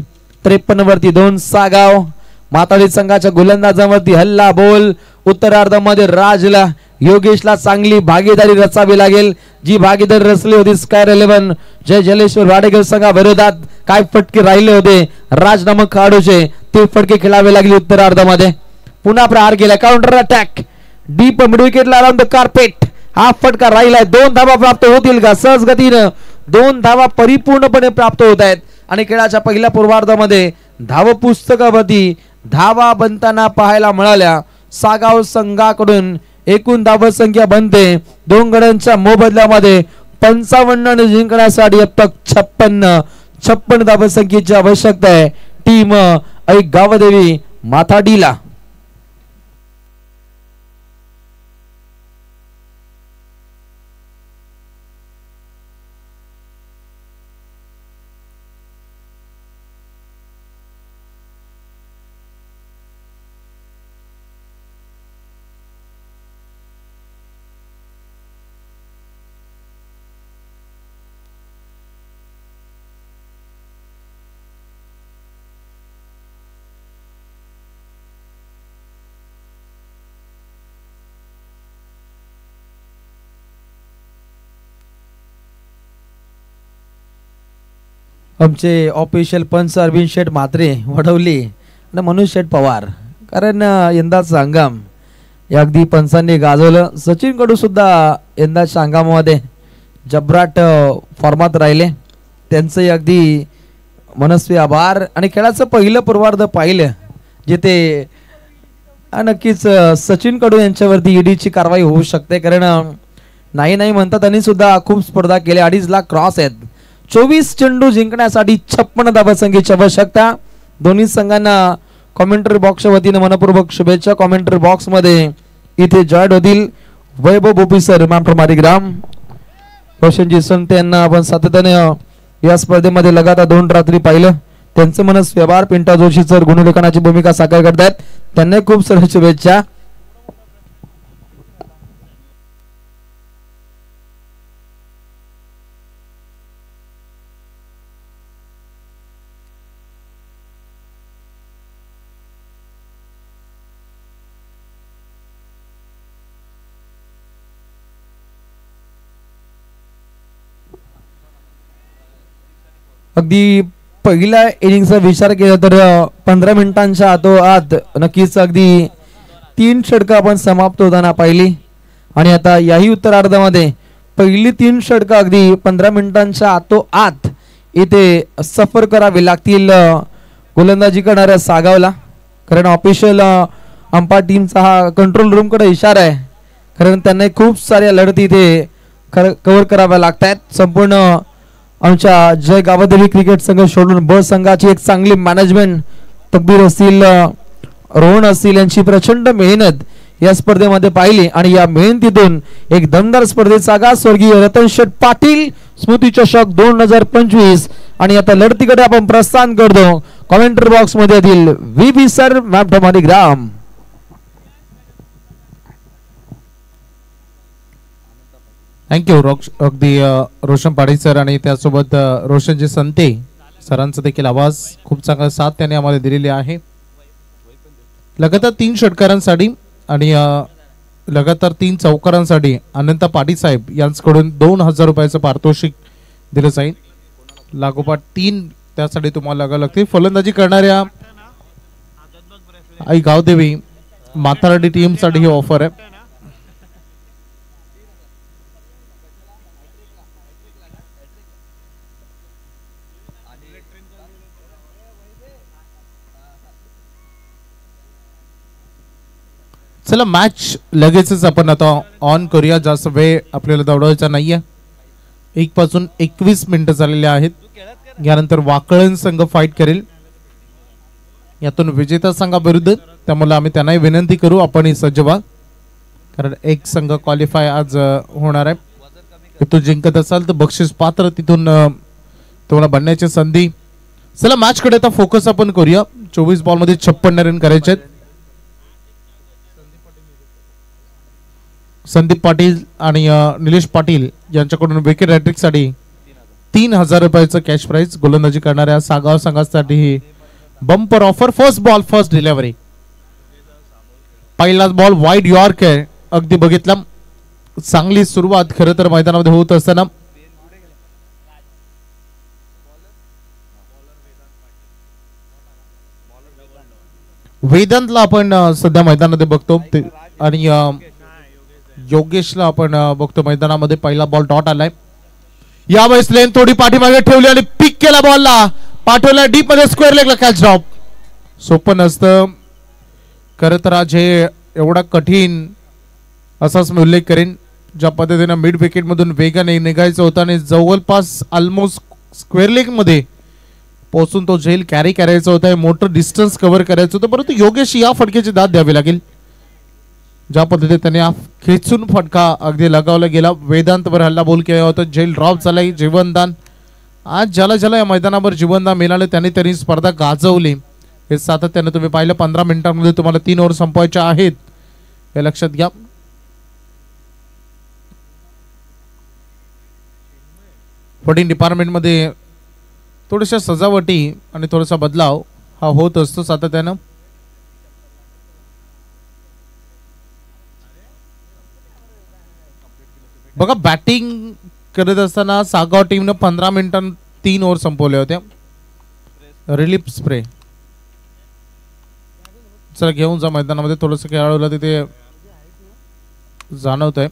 53 वरती 2 सागाव. माताडी संघाच्या गोलंदाजांवरती हल्ला बोल. उत्तरार्धामध्ये राजला योगेशला चांगली भागीदारी रचावी लागेल. जी भागीदारी रचली होती स्कायर 11 जय जलेश्वर वाडेकर संघाविरोधात. काय फटके राहिले होते राज नामक खेळाडूचे, ते फटके खेळावे लागले उत्तरार्धामध्ये. पुन्हा प्रहार केला काउंटर अटॅक डीप मिड विकेटला अराउंड द कार्पेट. हा फटका राहिलाय. 2 धावा प्राप्त होतील का? सहज गतीनं 2 धावा परिपूर्णपणे प्राप्त होत आहेत आणि खेळाच्या पहिल्या पूर्वार्धामध्ये धाव पुस्तकावरती धावा बनताना पाहायला मिळाल्या. सागाव संघाकडून एकूण धाव संख्या बनते 2 गड्यांच्या मोबदल्यामध्ये 55 जिंकण्यासाठी अब तक 56 धाव संख्येची आवश्यकता आहे टीम ऐक गावदेवी माथाडीला. आमचे ऑफिशियल पंच अरविंद शेठ म्हात्रे वडवली आणि मनोज शेठ पवार. कारण यंदाचा हंगाम या अगदी पंचांनी गाजवलं. सचिन कडू सुद्धा यंदाच्या हंगामामध्ये जबराट फॉर्मात राहिले. त्यांचे अगदी मनस्वी आभार. आणि खेळाचं पहिलं पूर्वार्ध पाहिलं जिथे नक्कीच सचिन कडू यांच्यावरती ईडीची कारवाई होऊ शकते. कारण नाही म्हणतात त्यांनी सुद्धा खूप स्पर्धा केल्या. 2.5 लाख क्रॉस आहेत. 24 चेंडू जिंकण्यासाठी 56 धावा संख्येची आवश्यकता. दोन्ही संघांना कॉमेंटरी बॉक्सच्या वतीने मनपूर्वक शुभेच्छा. कॉमेंटरी बॉक्स मध्ये इथे जॉईन होतील वैभव बोपीसर मांप्रमारीग्राम, रोशनजी संत यांना आपण सातत्याने या स्पर्धेमध्ये लगातार 2 रात्री पाहिलं. त्यांचे मनस व्यवहार पिंटा जोशी सर गुणलेखनाची भूमिका साकार करतात. त्यांना खूप साऱ्या शुभेच्छा. अगदी पहिल्या इनिंगचा विचार केला तर 15 मिनिटांच्या आत नक्कीच अगदी 3 षटकं आपण समाप्त होताना पाहिली. आणि आता याही उत्तरार्धामध्ये पहिली 3 षटकं अगदी 15 मिनिटांच्या आत इथे सफर करावी लागतील गोलंदाजी करणाऱ्या सागावला. कारण ऑफिशियल अंपायर टीमचा हा कंट्रोल रूम कडे इशारा आहे. कारण त्यांना खूप साऱ्या लढती इथे कव्हर कराव्या लागतात. संपूर्ण आमच्या जय गावदेवी क्रिकेट संघ सोडून ब संघाची एक चांगली मॅनेजमेंट तकबीर असतील, रोहन असतील यांची प्रचंड मेहनत या स्पर्धेमध्ये पाहिली. आणि या मेहनतीतून एक दमदार स्पर्धेचा आगाज स्वर्गीय रतन शेठ पाटील स्मृती चषक 2025. आणि आता लढतीकडे आपण प्रस्थान करतो. कॉमेंटरी बॉक्स मध्ये येतील व्ही सर मांप्रमारीग्राम. थँक्यू. अगदी रोशन पाटील सर आणि त्यासोबत रोशनजी संते सरांचा देखील आवाज खूप चांगला साथ त्याने आम्हाला दिलेली आहे. लगातार 3 षटकारांसाठी आणि लगातार 3 चौकारांसाठी अनंत पाटील साहेब यांच्याकडून 2000 रुपयाचं पारितोषिक दिलं जाईल. लागोपाठ 3 त्यासाठी तुम्हाला लागावं लागतील. फलंदाजी करणाऱ्या आई गावदेवी माथाडी टीम साठी ही ऑफर आहे. चला मॅच लगेचच आपण आता ऑन करूया. जास्त वेळ आपल्याला दौडवायचा नाहीये. 1 पासून 21 मिनिटं झालेले आहेत. यानंतर वाकळण संघ फाईट करेल. यातून विजेता संघाविरुद्ध, त्यामुळे आम्ही त्यांनाही विनंती करू आपण सज्ज व्हा. कारण एक संघ क्वालिफाय आज होणार आहे. तिथून जिंकत असाल तर बक्षीस पात्र तिथून तुम्हाला बनण्याची संधी. चला मॅच कडे आता फोकस आपण करूया. 24 बॉल मध्ये 56 रन करायचे आहेत. संदीप पाटील आणि निलेश पाटील यांच्याकडून विकेट हॅट्रिक साठी 3000 रुपयाचं कॅश प्राइज. गोलंदाजी करणाऱ्या सागाव संघासाठी ही bumper offer. First ball first delivery. पहिलाच बॉल वाईड यॉर्क आहे. अगदी बघितलं चांगली सुरुवात खरं तर मैदानामध्ये होत असताना वेदांतला आपण सध्या मैदानामध्ये बघतो आणि योगेशला आपण बघतो मैदानामध्ये. पहिला बॉल डॉट आलाय. यावेळेस लेन थोडी पाठीमागे ठेवली आणि पिक केला बॉलला, पाठवला डीप मध्ये स्क्वेअर लेगला कॅच ड्रॉप. सोपं नसतं खरं तर आज हे एवढा कठीण असाच मी उल्लेख करेन. ज्या पद्धतीने मिड विकेट मधून वेगाने निघायचं होतं आणि जवळपास ऑलमोस्ट स्क्वेअर लेग मध्ये पोहोचून तो झेल कॅरी करायचा होता. मोठं डिस्टन्स कव्हर करायचं होतं परंतु योगेश या फटक्याची दाद द्यावी लागेल. ज्या पद्धतीने त्याने खेचून फटका अगदी लगावला गेला. वेदांतवर हल्ला बोल केला होता. झेल ड्रॉप झालाय. जीवनदान आज ज्याला ज्याला या मैदानावर जीवनदान मिळाले त्याने त्यांनी स्पर्धा गाजवली. हे सातत्याने तुम्ही पाहिलं 15 मिनिटांमध्ये तुम्हाला 3 ओव्हर संपवायच्या आहेत हे लक्षात घ्या. फटिंग डिपार्टमेंट मध्ये थोड्याशा सजावटी आणि थोडासा बदलाव हा होत असतो सातत्यानं. बघा बॅटिंग करत असताना सागाव टीमनं 15 मिनिटांत 3 ओव्हर संपवले होते. रिलीफ स्प्रे चला घेऊन जा मैदानामध्ये. थोडंसं खेळाडूला तिथे जाणवत आहे.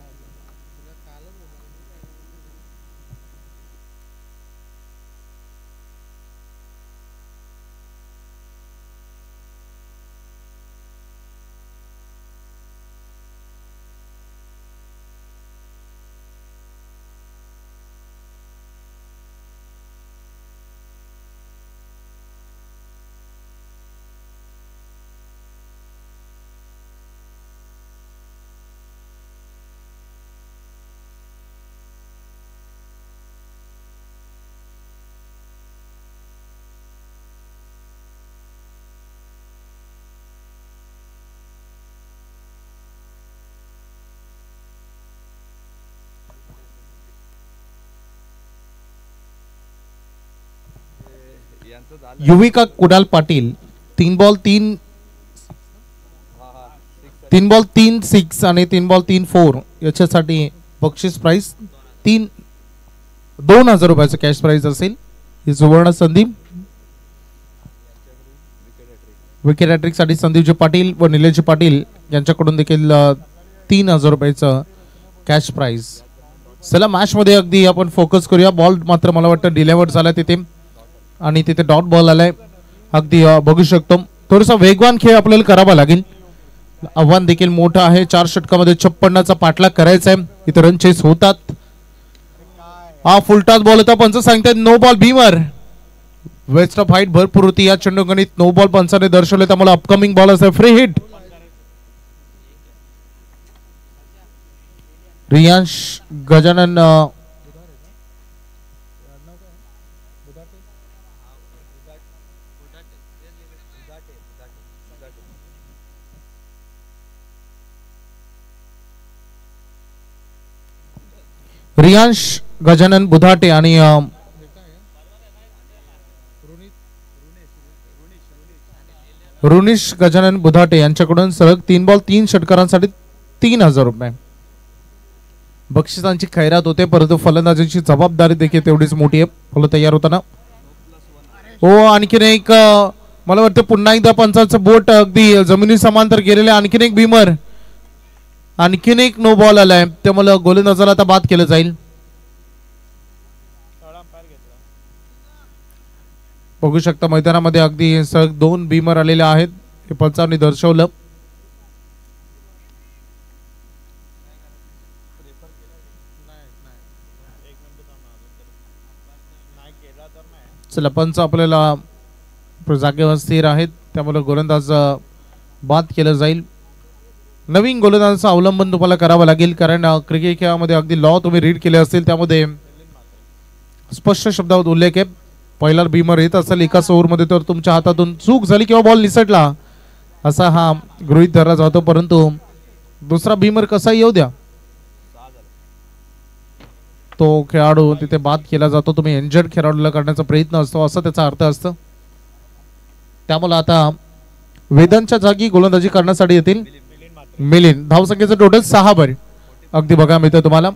युविका कुणाल पाटील 3 बॉल 3 6 आणि 3 बॉल 3 4 याच्यासाठी बक्षीस प्राइस 2000 रुपयाचं कॅश प्राइस असेल. ही सुवर्ण संधी. विकेट हॅट्रिक साठी संदीपजी पाटील व निलेशजी पाटील यांच्याकडून देखील 3000 रुपयाचं कॅश प्राइस. चला मॅच मध्ये अगदी आपण फोकस करूया. बॉल मात्र मला वाटतं डिलिव्हर झाला तिथे आणि तिथे डॉट बॉल आलाय. अगदी बघू शकतो थोडासा वेगवान खेळ आपल्याला करावा लागेल. आव्हान देखील मोठं आहे. 4 षटकामध्ये 56चा पाठलाग करायचा आहे. इथे रन चेस होतात. हा फुलटाच बॉल होता. पंच सांगतात no ball beamer. Waist of height भरपूर होती या चेंडूगणित. नो बॉल पंचाने दर्शवले त्यामुळे अपकमिंग बॉल असेल फ्री हिट. रियांश गजानन रियांश गजानन बुधाटे आणि रुनिश गजानन बुधाटे यांच्याकडून सलग 3 बॉल 3 षटकारांसाठी 3000 रुपये बक्षिसांची खैरात होते. परंतु फलंदाजीची जबाबदारी देखील तेवढीच मोठी आहे. फल तयार होताना हो आणखीन एक मला वाटतं पुन्हा एकदा पंचाचं बोट अगदी जमिनी समांतर गेलेले. आणखीन एक भीमर. आणखीन एक नो बॉल आलाय. त्यामुळे गोलंदाजाला आता बाद केलं जाईल. बघू शकता मैदानामध्ये अगदी सलग 2 भीमर आलेले आहेत. हे पंचांनी दर्शवलं. चला पंच आपल्याला जागेवर स्थिर आहेत त्यामुळे गोलंदाज बाद केलं जाईल. नवीन गोलंदाजाचा अवलंबन तुम्हाला करावा लागेल कारण क्रिकेट खेळामध्ये अगदी लॉ तुम्ही रीड केले असतील त्यामध्ये स्पष्ट शब्दात उल्लेख आहे. पहिला भीमर येत असेल एकाच ओव्हरमध्ये तर तुमच्या हातातून चूक झाली किंवा बॉल निसटला असा हा गृहीत धरला जातो. परंतु दुसरा भीमर कसा येऊ द्या तो खेळाडू तिथे बाद केला जातो. तुम्ही इंजर्ड खेळाडूला करण्याचा प्रयत्न असतो असं त्याचा अर्थ असतं. त्यामुळे आता वेदांच्या जागी गोलंदाजी करण्यासाठी येतील मिलिंद. धावसंख्येचं टोटल 6 बर अगदी बघा मिळतं तुम्हाला.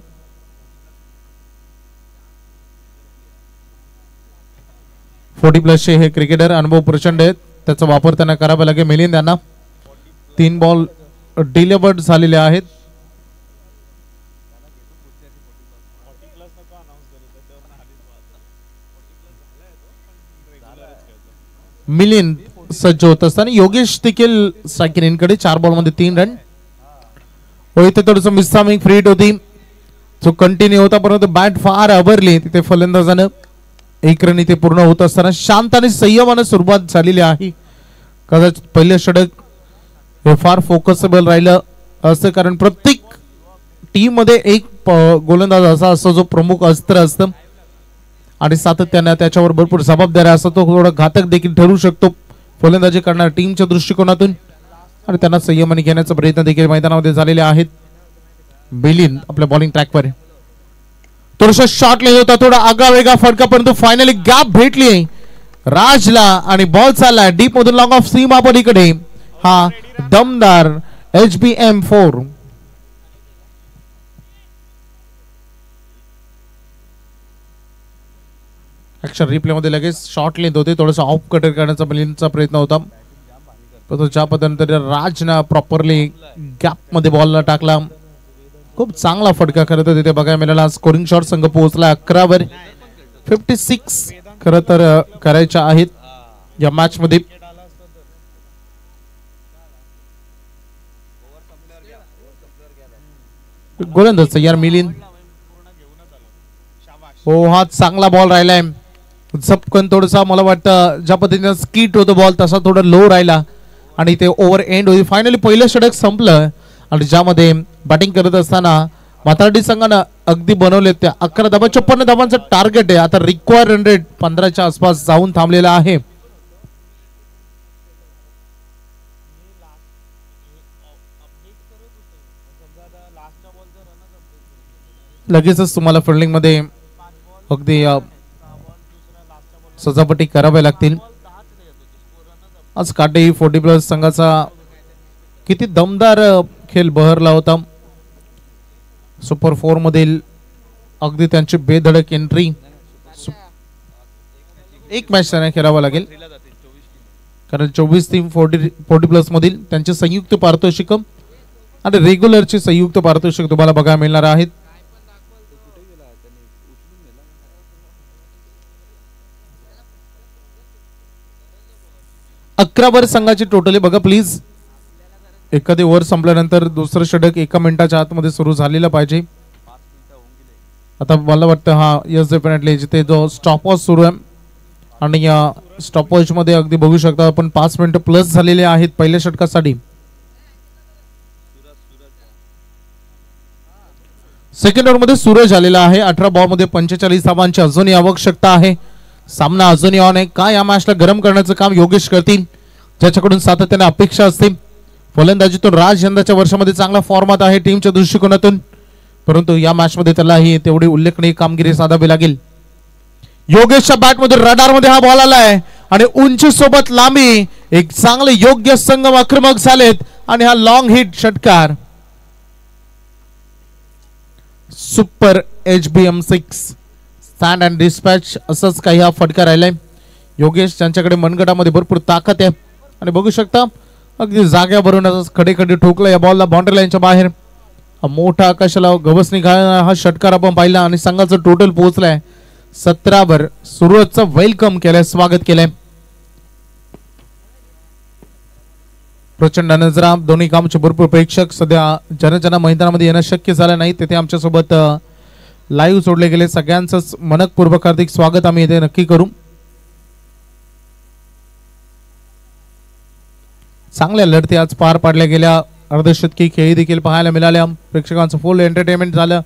+40 हे क्रिकेटर अनुभव प्रचंड आहेत. त्याचा वापर त्यांना करावा लागेल. मिलिंद यांना 3 बॉल डिलिव्हर्ड झालेले आहेत. मिलिंद सज्ज होत असताना योगेश देखील साकिरींकडे 4 बॉल मध्ये 3 रन. इथे थोडस मिससामिंग फ्रीट होती जो कंटिन्यू होता, परंतु बॅट फार अवरली. तिथे फलंदाजानं 1 रन इथे पूर्ण होत असताना शांत आणि संयमानं सुरुवात झालेली आहे. कदाचित पहिले षटक हे फार फोकसेबल राहिलं असतं, कारण प्रत्येक टीम मध्ये एक गोलंदाज असा असतो जो प्रमुख अस्त्र असतं आणि सातत्याने त्याच्यावर भरपूर जबाबदारी असतो. तो थोडा घातक देखील ठरू शकतो फलंदाजी करणाऱ्या टीमच्या दृष्टिकोनातून आणि त्यांना संयमाने घेण्याचा प्रयत्न देखील मैदानामध्ये झालेले आहेत. मिलिंद आपल्या बॉलिंग ट्रॅकवर थोडासा शॉट लिहिला होता, थोडा आगळा वेगळा फटका, परंतु फायनली गॅप भेटली राजला आणि बॉल चालला डीप मधून लॉंग ऑफ सीमा पलीकडे. हा दमदार HBM4 ऍक्शन रिप्ले मध्ये लगेच शॉट लेंथ होते. थोडासा ऑफ कटर करण्याचा मिलिंदचा प्रयत्न होता, पण ज्या पद्धतीने राजना प्रॉपरली गॅप मध्ये बॉल टाकला. खूप चांगला फटका खरं तर तिथे बघायला मिळाला. स्कोरिंग शॉट संघ पोहोचला 11 वर. 56 खरं तर करायच्या आहेत या मॅच मध्ये. गोलंदाज यार मिलिंद. हो हा चांगला बॉल राहिलाय. झपकन थोडासा मला वाटतं ज्या पद्धतीने स्कीट होतो बॉल तसा थोडा लो राहिला आणि ते ओव्हर एंड होईल. फायनली पहिलं षटक संपलं आणि ज्यामध्ये बॅटिंग करत असताना माथाडी संघानं अगदी बनवले त्या 11 धावा 56 धावांचं टार्गेट आहे. आता रिक्वायर्ड रन रेट 15च्या आसपास जाऊन थांबलेला आहे. लगेचच तुम्हाला फिल्डिंग मध्ये अगदी सजावटी कराव्या लागतील. आज काटे 40+ संघाचा किती दमदार खेळ बहरला होता. सुपर 4 मधील अगदी त्यांची बेधडक एंट्री. एक मॅच त्यांना खेळावा लागेल कारण 24 टीम 40+ मधील त्यांचे संयुक्त पारितोषिक आणि रेग्युलरचे संयुक्त पारितोषिक तुम्हाला बघायला मिळणार आहेत. अकरा वर संघाची टोटली बघा प्लीज. एखादी ओव्हर संपल्यानंतर दुसरं षटक 1 मिनिटाच्या आतमध्ये सुरू झालेलं पाहिजे. आता मला वाटतं हा यस डेफिनेटली जिथे जो स्टॉपवॉच सुरू आहे आणि या स्टॉपवॉच मध्ये अगदी बघू शकता आपण 5 मिनिटं प्लस झालेले आहेत पहिल्या षटकासाठी. सेकंड ओव्हर मध्ये सूरज आलेला आहे. 18 बॉल मध्ये 45 धावांची अजूनही आवश्यकता आहे. सामना अजूनही ऑन आहे. का या मॅचला गरम करण्याचं काम योगेश करतील ज्याच्याकडून सातत्याने अपेक्षा असते. फलंदाजीतून राज यंदाच्या वर्षामध्ये चांगला फॉर्मात आहे टीमच्या दृष्टिकोनातून, परंतु या मॅच मध्ये त्यालाही तेवढी उल्लेखनीय कामगिरी साधावी लागेल. योगेशच्या बॅट मध्ये रडार मध्ये हा बॉल आलाय आणि उंची सोबत लांबी एक चांगले योग्य संगम आक्रमक झालेत आणि हा लॉंग हिट षटकार. Super HBM6 stand and dispatch असंच काही हा फटका राहिलाय. योगेश ज्यांच्याकडे मनगटामध्ये भरपूर ताकद आहे आणि बघू शकता अगदी जाग्यावरून खडे खडे ठोकला या बॉलला बाउंड्री लाईनच्या बाहेर. मोठा आकाशाला गवसणी घालणारा हा षटकार आपण पाहिला आणि संघाचं टोटल पोहोचलाय 17 वर. सूरजचं वेलकम केलंय, स्वागत केलंय. प्रचंड नजरा दोन्ही कामचे भरपूर प्रेक्षक सध्या ज्यांना मैदानामध्ये येणं शक्य झालं नाही तिथे आमच्यासोबत लाईव्ह जोडले गेले. सगळ्यांचंच मनपूर्वक हार्दिक स्वागत आम्ही इथे नक्की करू. चांगल्या लढती आज पार पाडल्या गेल्या. अर्धशतकी खेळी देखील पाहायला मिळाल्या. प्रेक्षकांचं फुल एंटरटेनमेंट झालं.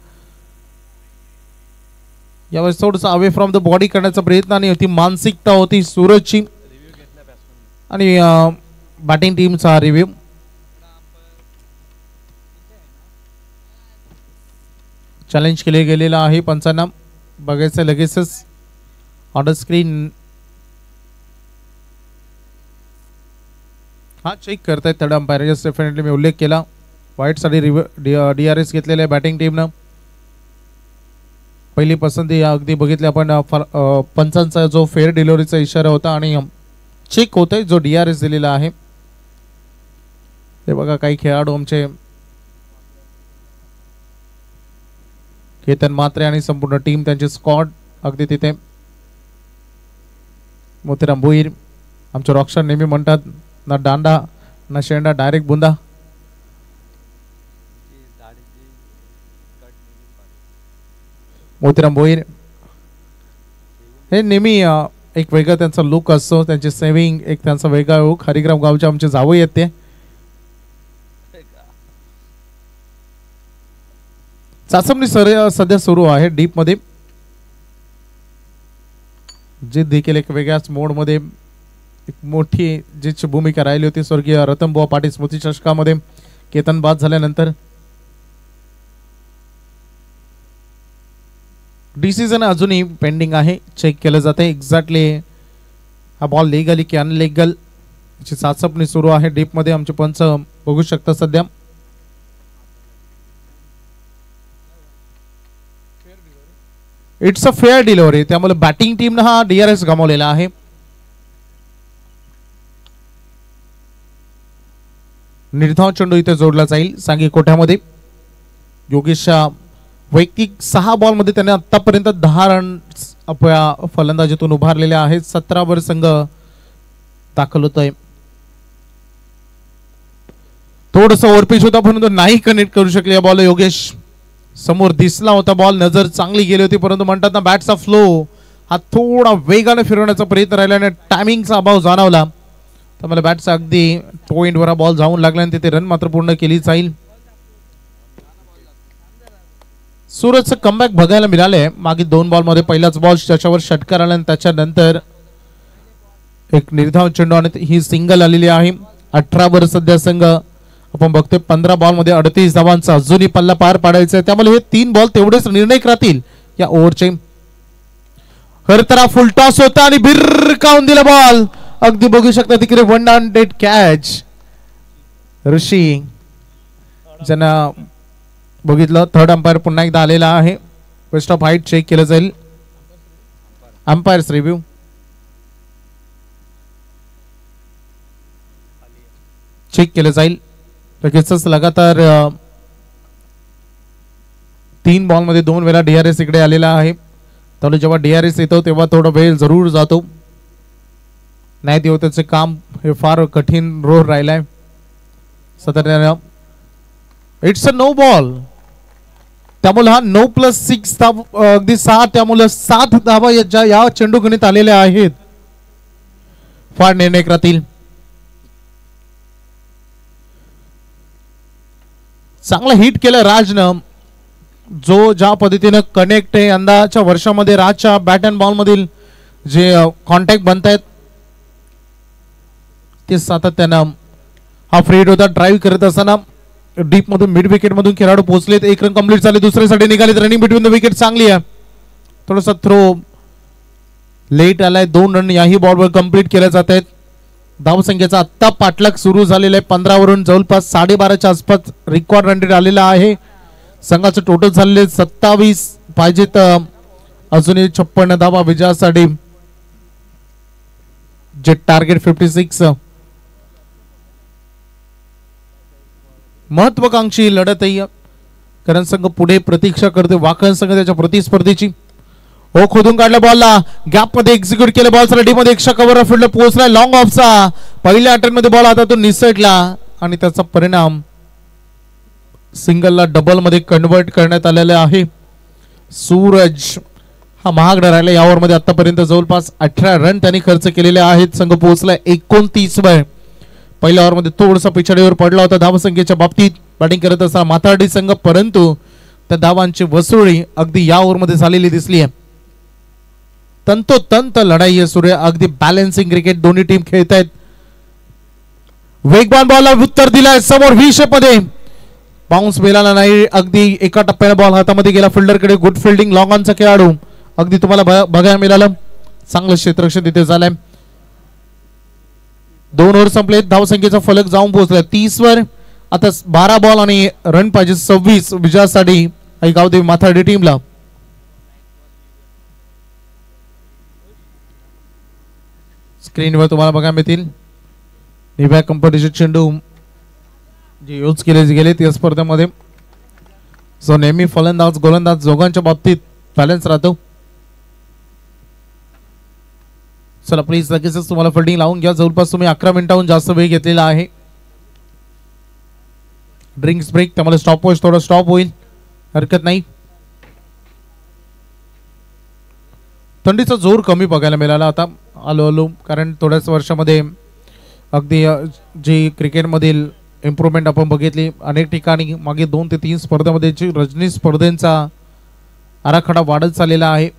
यावेळेस थोडंसं अवे फ्रॉम द बॉडी करण्याचा प्रयत्न आणि ती मानसिकता होती सूरजची आणि बॅटिंग टीमचा रिव्ह्यू. चॅलेंज केले गेलेलं आहे. पंचांना बघायचं लगेचच ऑन स्क्रीन. हा चेक करतायत थर्ड अंपायर. यस डेफिनेटली मी उल्लेख केला. वाईट साठी DRS घेतलेले आहे बॅटिंग टीमनं. पहिली पसंती अगदी बघितली आपण. पंचांचा जो फेअर डिलिव्हरीचा इशारा होता आणि चेक होतोय जो DRS दिलेला आहे. हे बघा काही खेळाडू आमचे केतन म्हात्रे आणि संपूर्ण टीम त्यांचे स्क्वॉड अगदी तिथे. मोतीराम भोईर आमचे रॉकस्टार नेहमी म्हणतात ना दांडा ना शेंडा डायरेक्ट बुंदा. मोतीराम भोईर हे नेहमी एक वेगळा त्यांचा लुक असतो. त्यांचे सेव्हिंग एक त्यांचा वेगळा लुक. हरिग्राम गावचे आमचे जावं येते. चाचपणी सध्या सुरू आहे डीप मध्ये. जे देखील एक वेगळ्याच मोड मध्ये एक मोठी जीची भूमिका राहिली होती स्वर्गीय रतनबुवा पाटील स्मृती चषकामध्ये केतन बाद झाल्यानंतर. डिसिजन अजूनही पेंडिंग आहे. चेक केलं जाते एक्झॅक्टली हा बॉल लिगल की अनलिगल याची चाचपणी सुरू आहे डीप मध्ये. आमचे पंच बघू शकता सध्या. It's a fair delivery. त्यामुळे बॅटिंग टीमनं हा DRS गमावलेला आहे. निर्धाव चेंडू इथे जोडला जाईल सांगी कोठ्यामध्ये. योगेश वैयक्तिक 6 बॉल मध्ये त्याने आतापर्यंत 10 रन फलंदाजीतून उभारलेले आहेत. 17 वर संघ दाखल होतोय. थोडस ओव्हरपिच होता परंतु नाही कनेक्ट करू शकले या बॉल. योगेश समोर दिसला होता बॉल. नजर चांगली गेली होती परंतु म्हणतात ना बॅटचा फ्लो हा थोडा वेगाने फिरवण्याचा प्रयत्न राहिल्याने टायमिंगचा अभाव जाणवला. त्यामुळे बॅटचा अगदी टो एंडवर हा बॉल जाऊन लागला आणि तिथे रन मात्र पूर्ण केली जाईल. सूरजचं कमबॅक बघायला मिळालंय. मागील 2 बॉल मध्ये पहिलाच बॉल त्याच्यावर षटकार आला आणि त्याच्यानंतर एक निर्धाव चेंडू आणि ही सिंगल आलेली आहे. 18 वर सध्या संघ आपण बघतोय. 15 बॉल मध्ये 38 धावांचा अजूनही पल्ला पार पाडायचा आहे. त्यामुळे हे 3 बॉल तेवढेच निर्णायक राहतील या ओव्हरचे. हरतरा फुल टॉस होता आणि भिरकावून दिला बॉल. अगदी बघू शकता तिकडे 100 कॅच. ऋषी ज्यांना बघितलं थर्ड अंपायर पुन्हा एकदा आलेला आहे. बेस्ट ऑफ हाईट चेक केलं जाईल. अंपायर्स रिव्ह्यू चेक केलं जाईल. लगेचच लगातार 3 बॉल मध्ये 2 वेळा DRS इकडे आलेला आहे. त्यामुळे जेव्हा DRS येतो तेव्हा थोडा वेळ जरूर जातो. नाही देऊ त्याचे काम हे फार कठीण रोल राहिलाय. साधारण इट्स अ नो बॉल. त्यामुळे हा 9+6 अगदी 6 त्यामुळे 7 धावा या चेंडू गणित आलेल्या आहेत. फार निर्णायक राहतील. चांगला हिट केलं राजनं. जो ज्या पद्धतीने कनेक्ट आहे यंदाच्या वर्षामध्ये राजच्या बॅट अँड बॉल मधील जे कॉन्टॅक्ट बनतायत ते सातत्यानं हा फ्रीड होता. ड्राईव्ह करत असताना डीप मधून मिड विकेट मधून खेळाडू पोहोचलेत. 1 रन कंप्लीट झाले. दुसऱ्यासाठी निघालेत. रनिंग बिटवीन द विकेट चांगली आहे. थोडासा थ्रो लेट आलाय. 2 रन याही बॉलवर कंप्लीट केले जात आहेत. धावसंख्येचा आत्ता पाठलाग सुरू झालेला आहे. 15 वरून जवळपास 12.5च्या आसपास रेकॉर्ड रन रेट आलेला आहे. संघाचं टोटल झालेले 27 पाहिजेत. अजूनही 56 धावा विजयासाठी जे टार्गेट 56. महत्वाकांक्षी लढत आहे. कारण संघ पुढे प्रतीक्षा करते. वाकण संघ त्याच्या प्रतिस्पर्धीची. हो खोदून काढल्या बॉलला. गॅप मध्ये एक्झिक्यूट केलं. बॉल साठी मध्ये 100 कव्हर फील्ड पोहोचला. लॉंग ऑफचा पहिल्या अटेम्प्ट मध्ये बॉल हातातून निसटला आणि त्याचा परिणाम सिंगलला डबल मध्ये कन्वर्ट करण्यात आलेला आहे. सूरज हा महागड राहिला. या ओव्हर मध्ये आतापर्यंत जवळपास 18 रन त्यांनी खर्च केलेले आहेत. संघ पोहोचला 29 वर. पहिल्या ओव्हर मध्ये थोडासा पिछाडीवर पडला होता धावसंख्येच्या बाबतीत बॅटिंग करत असताना माथाडी संघ. परंतु त्या धावांची वसुली अगदी या ओव्हर मध्ये झालेली दिसली आहे. तंतोतंत लढाई आहे. सूर्य अगदी बॅलन्सिंग क्रिकेट दोन्ही टीम खेळतायत. वेगवान बॉलला उत्तर दिलाय समोर व्ही शेप मध्ये. बाउन्स मिळाला नाही. अगदी एका टप्प्याने बॉल हातामध्ये गेला फिल्डरकडे. गुड फिल्डिंग लॉंग ऑनचा खेळाडू अगदी तुम्हाला बघायला मिळालं. चांगलं क्षेत्ररक्षण तिथे झालंय. 2 ओव्हर संपले. धावसंख्येचा फलक जाऊन पोहोचला 30 वर. आता 12 बॉल आणि रन पाहिजे 26 विजयासाठी गावदेवी माथाडी टीमला. स्क्रीनवर तुम्हाला बघायला मिळतील निव्या कंपनीचे चेंडू जे यूज केले गेले त्या स्पर्धेमध्ये. जो नेहमी फलंदाज गोलंदाज दोघांच्या बाबतीत बॅलन्स राहतो. चला प्लीज लगेचच तुम्हाला फिल्डिंग लावून घ्या. जवळपास तुम्ही 11 मिनिटांहून जास्त वेळ घेतलेला आहे. ड्रिंक्स ब्रेक त्यामुळे स्टॉप वॉच थोडा स्टॉप होईल, हरकत नाही. थंडीचा जोर कमी बघायला मिळाला आता आलो कारण थोड्याच वर्षामध्ये अगदी जी क्रिकेटमधील इम्प्रूव्हमेंट आपण बघितली अनेक ठिकाणी. मागे 2 ते 3 स्पर्धेमध्ये रजनी स्पर्धेंचा आराखडा वाढत चाललेला आहे.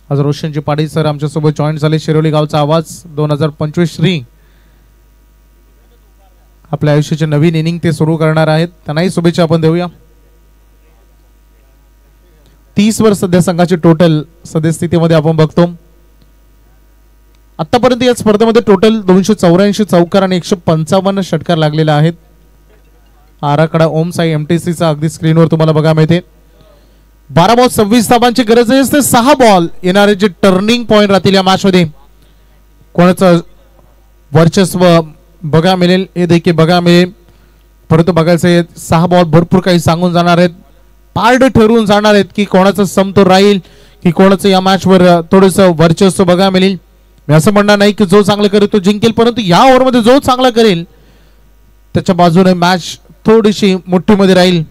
आज रोशनजी पाटील सर आमच्यासोबत जॉईन झाले. शिरोली गावचा आवाज 2025 श्री आपल्या आयुष्याचे नवीन इनिंग ते सुरू करणार आहेत. त्यांनाही शुभेच्छा आपण देऊया. 30 वर सध्या संघाची टोटल सद्यस्थितीमध्ये आपण बघतो. आतापर्यंत या स्पर्धेमध्ये टोटल 284 चौकार आणि 155 षटकार लागलेले आहेत. आराखडा ओम साई एमटीसीचा अगदी स्क्रीनवर तुम्हाला बघायला मिळते. 12 बॉल 26 धावांची गरज असते. 6 बॉल येणारे जे टर्निंग पॉइंट राहतील या मॅच मध्ये कोणाचं वर्चस्व बघा मिळेल हे देखील बघा मिळेल. परंतु बघायचं 6 बॉल भरपूर काही सांगून जाणार आहेत. पार्ट ठरवून जाणार आहेत की कोणाचं समतोल राहील की कोणाचं या मॅच वर थोडस वर्चस्व बघा मिळेल. मी असं म्हणणार नाही की जो चांगलं करेल तो जिंकेल, परंतु या ओव्हरमध्ये जो चांगला करेल त्याच्या बाजूने मॅच थोडीशी मोठीमध्ये राहील.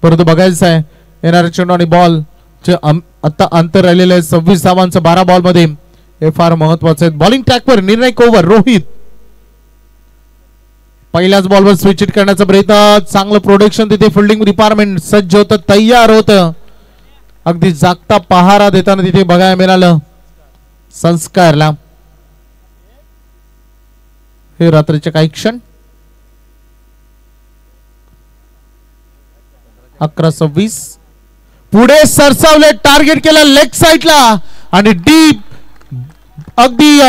परंतु बघायचं आहे येणारे चेंडू आणि बॉल जे आता अंतर राहिलेलं आहे 26 धावांचं 12 बॉल मध्ये हे फार महत्वाचं आहे. बॉलिंग ट्रॅकवर निर्णायक ओव्हर रोहित पहिल्याच बॉलवर स्विच हिट करण्याचा प्रयत्न. चांगलं प्रोडक्शन तिथे फिल्डिंग डिपार्टमेंट सज्ज होतं, तयार होतं. अगदी जागता पहारा देताना तिथे बघायला मिळालं संस्कारला. हे रात्रीचे काही क्षण 11-26 पुढे सरसावले. टार्गेट केला लेग साइडला आणि डीप अगदी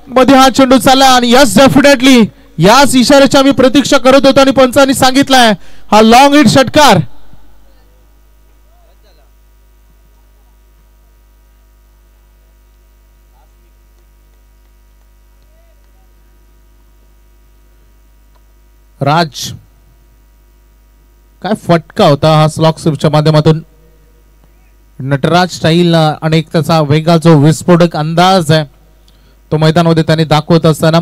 मध्ये हा चेंडू चालला. आणि यस डेफिनेटली याच इशाऱ्याची आम्ही प्रतीक्षा करत होतो आणि पंचांनी सांगितलंय हा लॉंग हिट षटकार. राज काय फटका होता हा स्लॉक स्विपच्या माध्यमातून. नटराज स्टाईल आणि त्याचा वेगा जो विस्फोटक अंदाज आहे तो मैदानामध्ये त्यांनी दाखवत असताना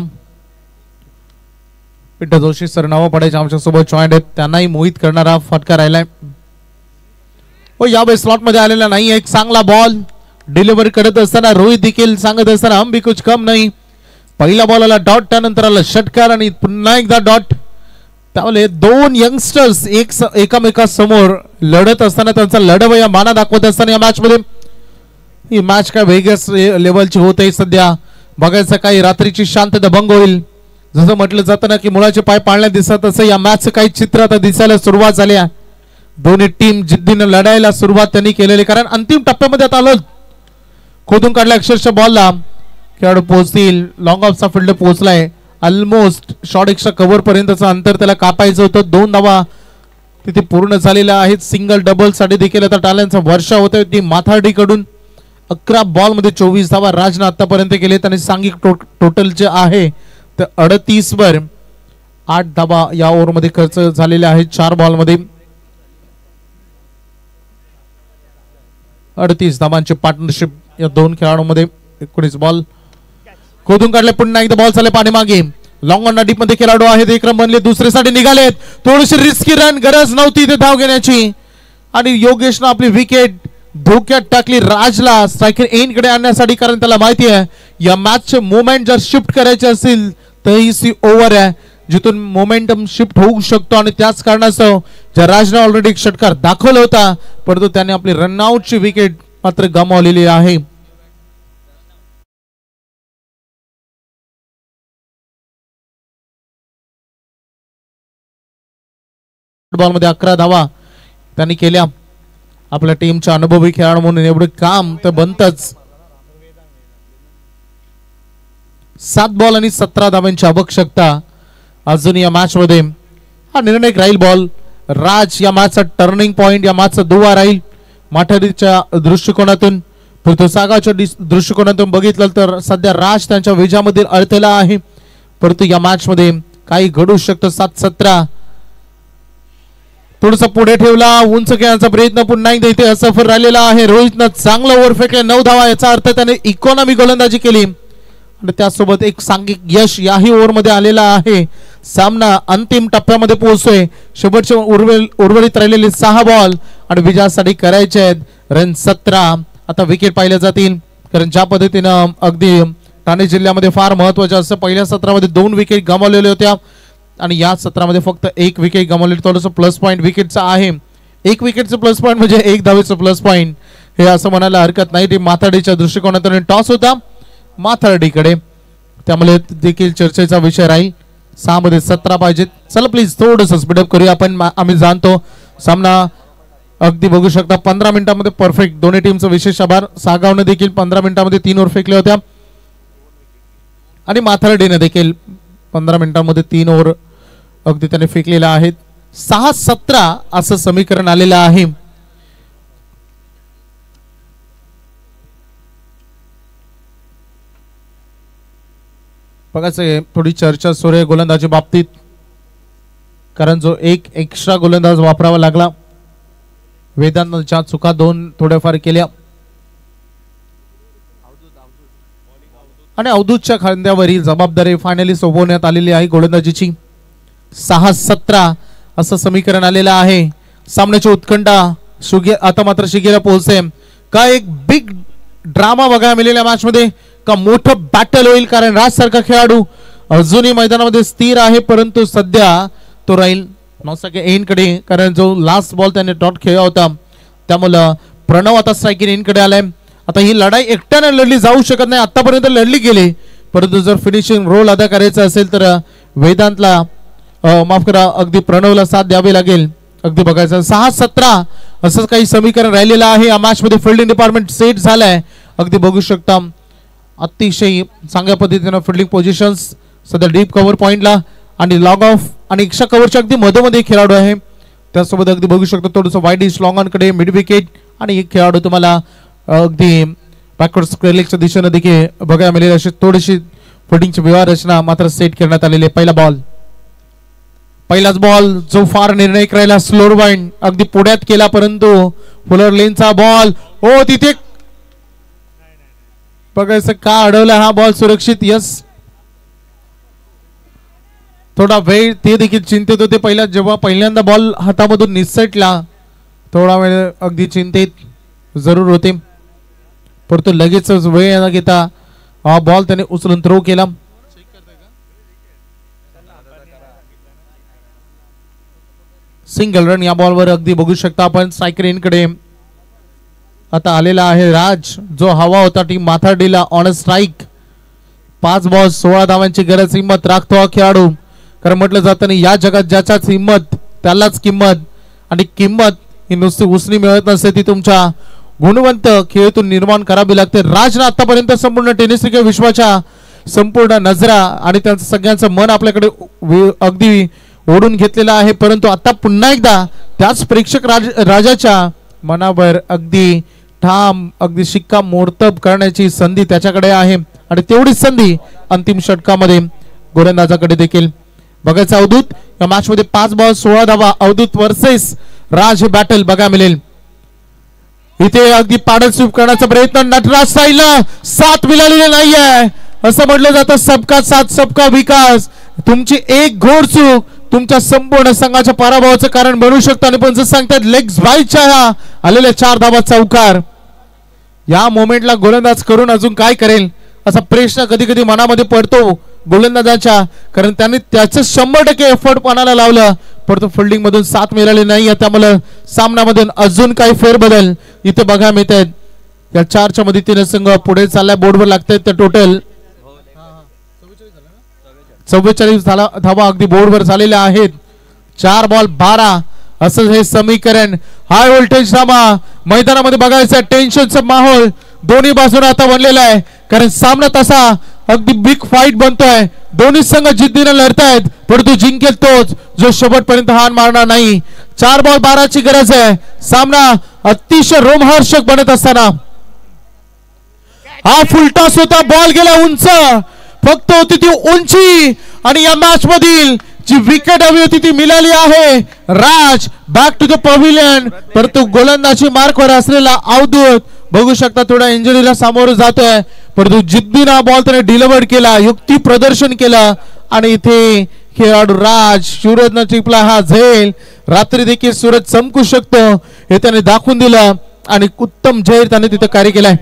पिंटू जोशी सर नाव पडायचे आमच्या सोबत जॉईंट आहेत. त्यांनाही मोहित करणारा फटका राहिलाय. हो यावेळी स्लॉट मध्ये आलेला नाही. एक चांगला बॉल डिलिव्हरी करत असताना रोहित देखील सांगत असताना हम भी कुछ कम नाही. पहिला बॉल आला डॉट, त्यानंतर आला षटकार आणि पुन्हा एकदा डॉट. त्यामुळे 2 यंगस्टर्स एकामेकासमोर लढत असताना त्यांचा लढावा या माना दाखवत असताना या मॅच मध्ये ही मॅच काय वेगळ्याच लेवलची होत आहे. सध्या बघायचं काही रात्रीची शांतता भंग होईल. जसं म्हटलं जातं ना की मुलाचे पाय पाळण्यात दिसत तसं या मॅचचं काही चित्र आता दिसायला सुरुवात झाली आहे. दोन्ही टीम जिद्दीने लढायला सुरुवात त्यांनी केलेली, कारण अंतिम टप्प्यामध्ये आता आलो. खोदून काढल्या अक्षरशः बॉलला खेळाडू पोहोचतील. लॉंग ऑफचा फील्ड पोहोचलाय. ऑलमोस्ट शॉर्ट एक्स्ट्रा कव्हर पर्यंतचं अंतर त्याला कापायचं होतं. 2 धावा तिथे पूर्ण झालेल्या आहेत. सिंगल डबल साठी देखील आता टाळ्यांचा वर्षा होतोय ती माथाडी कडून. 11 बॉल मध्ये 24 धावा राजनं आतापर्यंत केले. आणि सांघिक टोटल जे आहे तर 38 वर 8 धावा या ओव्हर मध्ये खर्च झालेले आहेत. 4 बॉल मध्ये 38 धावांची पार्टनरशिप या 2 खेळाडूंमध्ये. 19 बॉल खोदून काढले. पुन्हा एकदा बॉल चालले पाणी मागे. लॉंग ऑन डीप मध्ये खेळाडू आहेत. विक्रम बनले दुसरीसाठी निघालेत. थोडीशी रिस्की रन गरज नव्हती ते धाव घेण्याची आणि योगेशनं आपली विकेट धोक्यात टाकली. राजला स्ट्रायकर एंड कडे आणण्यासाठी, कारण त्याला माहिती आहे या मॅचचे मोमेंट जर शिफ्ट करायचे असतील तर ही ओव्हर आहे जिथून मोमेंटम शिफ्ट होऊ शकतो. आणि त्याच कारणास्तव ज्या राजने ऑलरेडी एक षटकार दाखवला होता परंतु त्याने आपली रनआउटची विकेट मात्र गमावलेली आहे. बॉल मध्ये 11 धावा त्यांनी केल्या. आपल्या टीमच्या अनुभवी खेळाडू म्हणून एवढं काम तर बनतच. 7 बॉल आणि 17 धावांची आवश्यकता अजून या मॅच मध्ये. हा निर्णायक राहील बॉल. राज या मॅचचा टर्निंग पॉइंट, या मॅचचा दुवा राहील. माठाडीच्या दृष्टिकोनातून, पृथ्वीसागाच्या दृष्टिकोनातून बघितलं तर सध्या राज त्यांच्या विजयामध्ये अडथळा आहे, परंतु या मॅच मध्ये काही घडू शकतं. 7-17 थोडस पुढे ठेवला, उंच खेळण्याचा प्रयत्न पुन्हा एकदा इथे असफल राहिलेला आहे. रोहितनं चांगला ओव्हर फेकले, 9 धावा. याचा अर्थ त्याने इकॉनॉमी गोलंदाजी केली आणि त्यासोबत एक सांघिक यश याही ओव्हर मध्ये आलेला आहे. सामना अंतिम टप्प्यामध्ये पोहोचतोय. शेवटचे उर्वरित राहिलेले 6 बॉल आणि विजयासाठी करायचे आहेत रन 17. आता विकेट पाहिल्या जातील, कारण ज्या पद्धतीनं अगदी ठाणे जिल्ह्यामध्ये फार महत्वाचं असं पहिल्या सत्रामध्ये 2 विकेट गमावलेल्या होत्या आणि या सत्रामध्ये फक्त 1 विकेट गमावले. थोडंसं प्लस पॉईंट विकेटचा आहे. 1 विकेटचं प्लस पॉईंट म्हणजे 1 धावेचं प्लस पॉईंट हे असं म्हणायला हरकत नाही. ती माथाडीच्या दृष्टिकोनातून टॉस होता माथाडीकडे, त्यामुळे देखील चर्चेचा विषय राहील. 6 मध्ये 17 पाहिजेत. चला प्लीज थोडंसं स्पीडअप करूया आपण. आम्ही जाणतो सामना अगदी बघू शकता 15 मिनिटांमध्ये परफेक्ट. दोन्ही टीमचं विशेष आभार. सागावने देखील 15 मिनिटांमध्ये 3 ओव्हर फेकल्या होत्या आणि माथाडीने देखील 15 मिनिटांमध्ये 3 ओव्हर अगदी त्याने फेकलेल्या आहेत. 6-17 असं समीकरण आलेलं आहे. बघायचं थोडी चर्चा सुरू आहे गोलंदाजी बाबतीत, कारण जो एक एक्स्ट्रा गोलंदाज वापरावा लागला. वेदांतच्या चुका 2 थोड्याफार केल्या आणि अवधूतच्या खांद्यावरील जबाबदारी फायनली सोपवण्यात आलेली आहे गोलंदाजीची. 6-17 असं समीकरण आलेलं आहे. सामन्याची उत्कंठा आता मात्र शिगेला पोहोचते. का एक बिग ड्रामा बघायला मिळालेल्या मॅच मध्ये, का मोठं बॅटल होईल, कारण राज सारखा खेळाडू अजूनही मैदानामध्ये स्थिर आहे, परंतु सध्या तो राहील 9 एन कडे, कारण जो लास्ट बॉल त्याने डॉट खेळला होता त्यामुळे प्रणव आता स्ट्रायकिंग एन कडे आलाय. आता ही लढाई एकट्याने लढली जाऊ शकत नाही, आतापर्यंत लढली गेली, परंतु जर फिनिशिंग रोल अदा करायचा असेल तर वेदांतला माफ करा अगदी प्रणवला साथ द्यावी लागेल. अगदी बघायचं 6-17 असंच काही समीकरण राहिलेलं आहे. या मॅच मध्ये फिल्डिंग डिपार्टमेंट सेट झालाय. अगदी बघू शकता अतिशय चांगल्या पद्धतीने फिल्डिंग पोझिशन्स सध्या डीप कव्हर पॉइंटला आणि लॉग ऑफ आणि एक्स्ट्रा कव्हरच्या अगदी मधोमध्ये खेळाडू आहे. त्यासोबत अगदी बघू शकतो थोडंसं वाईड इश लॉंग ऑन कडे मिड विकेट आणि एक खेळाडू तुम्हाला अगदी बॅकवर्ड स्क्वेअरलेगच्या दिशेने देखील बघायला मिळेल. अशी थोडीशी फिल्डिंगची व्यवहार रचना मात्र सेट करण्यात आलेली. पहिलाच बॉल जो फार निर्णायक राहिला. स्लोअर वाइंड अगदी पुढ्यात केला, परंतु फुलर लेनचा बॉल हो तिथे बघायचं का अडवला हा बॉल सुरक्षित. यस थोडा वेळ ते देखील चिंतित होते. जेव्हा पहिल्यांदा बॉल हातामधून निसटला थोडा वेळ अगदी चिंतित जरूर होते, परंतु लगेच वेळ न घेता हा बॉल त्याने उचलून थ्रो केला. सिंगल रन या बॉलवर अगदी बघू शकता आपण. स्ट्रायकर इनकडे आता आलेला आहे राज, जो हवा होता टीम माथाडीला ऑन स्ट्राइक. 5 बॉल 16 धावांची गरज. हिंमत राखतो हा खेळाडू, कारण म्हटलं जातं या जगात ज्याच्याच हिंमत त्यालाच किंमत, आणि किंमत ही नुसती उसनी मिळत नसते, ती तुमच्या गुणवंत खेळातून निर्माण करावी लागते. राजनं आतापर्यंत संपूर्ण टेनिस क्रिकेट विश्वाच्या संपूर्ण नजरा आणि त्यांचं सगळ्यांचं मन आपल्याकडे अगदी ओढून घेतलेलं आहे, परंतु आता पुन्हा एकदा त्याच प्रेक्षक राजाच्या मनावर अगदी ठाम अगदी शिक्का मोर्तब करण्याची संधी त्याच्याकडे आहे, आणि तेवढीच संधी अंतिम षटकामध्ये गोलंदाजाकडे देखील. बघायचं अवधूत या मॅच मध्ये 5 बॉल 16 धावा. अवधूत वर्सेस राज हे बॅटल बघायला मिळेल. इथे अगदी पाडल स्वीप करण्याचा प्रयत्न. नटराज साईला साथ मिळालेली नाहीये. असं म्हटलं जातं सबका साथ सबका विकास. तुमची एक घोडचूक तुमच्या संपूर्ण संघाच्या पराभवाचं कारण बनू शकतं. आणि पण जर सांगतात लेग्स बाईच्या आलेल्या 4 धावा चौकार. या मोमेंटला गोलंदाज करून अजून काय करेल असा प्रश्न कधी कधी मनामध्ये पडतो गोलंदाजाच्या, कारण त्यांनी त्याचं 100% एफर्ट पणाला लावलं, परंतु फिल्डिंग मधून साथ मिळाली नाही. त्यामुळे सामन्यामधून अजून काही फेरबदल इथे बघायला मिळत आहेत. या 4च्या मदतीने संघ पुढे चाललाय. बोर्डवर लागतात ते टोटल 44 धावा अगदी बोर्डवर झालेल्या आहेत. 4 बॉल 12 असं हे समीकरण. हाय व्होल्टेज ड्रामा मैदानामध्ये बघायचं, टेन्शनचा माहोल दोन्ही बाजूने आता बनलेला आहे, कारण सामना तसा अगदी बिग फाईट बनतोय. दोन्ही संघ जिद्दीने लढतायत, परंतु जिंकेल तोच जो शेवटपर्यंत हार मारणार नाही. 4 बॉल 12 ची गरज आहे. सामना अतिशय रोमहर्षक बनत असताना हा फुलटॉस होता. बॉल गेला उंच, फक्त होती ती उंची, आणि या मॅच मधील जी विकेट हवी होती ती मिळाली आहे. राज बॅक टू द पव्हिलियन, परंतु गोलंदाजी मार्कवर असलेला अवधूत बघू शकता थोडा इंजुरीला सामोरं जातोय, परंतु जिद्दीने बॉल त्याने डिलिव्हर्ड केला, युक्ती प्रदर्शन केलं, आणि इथे खेळाडू राज सूरजनं टिपला हा झेल. रात्री देखील सूरज चमकू शकतो हे त्याने दाखवून दिलं, आणि उत्तम झेल त्याने तिथे कार्य केलाय.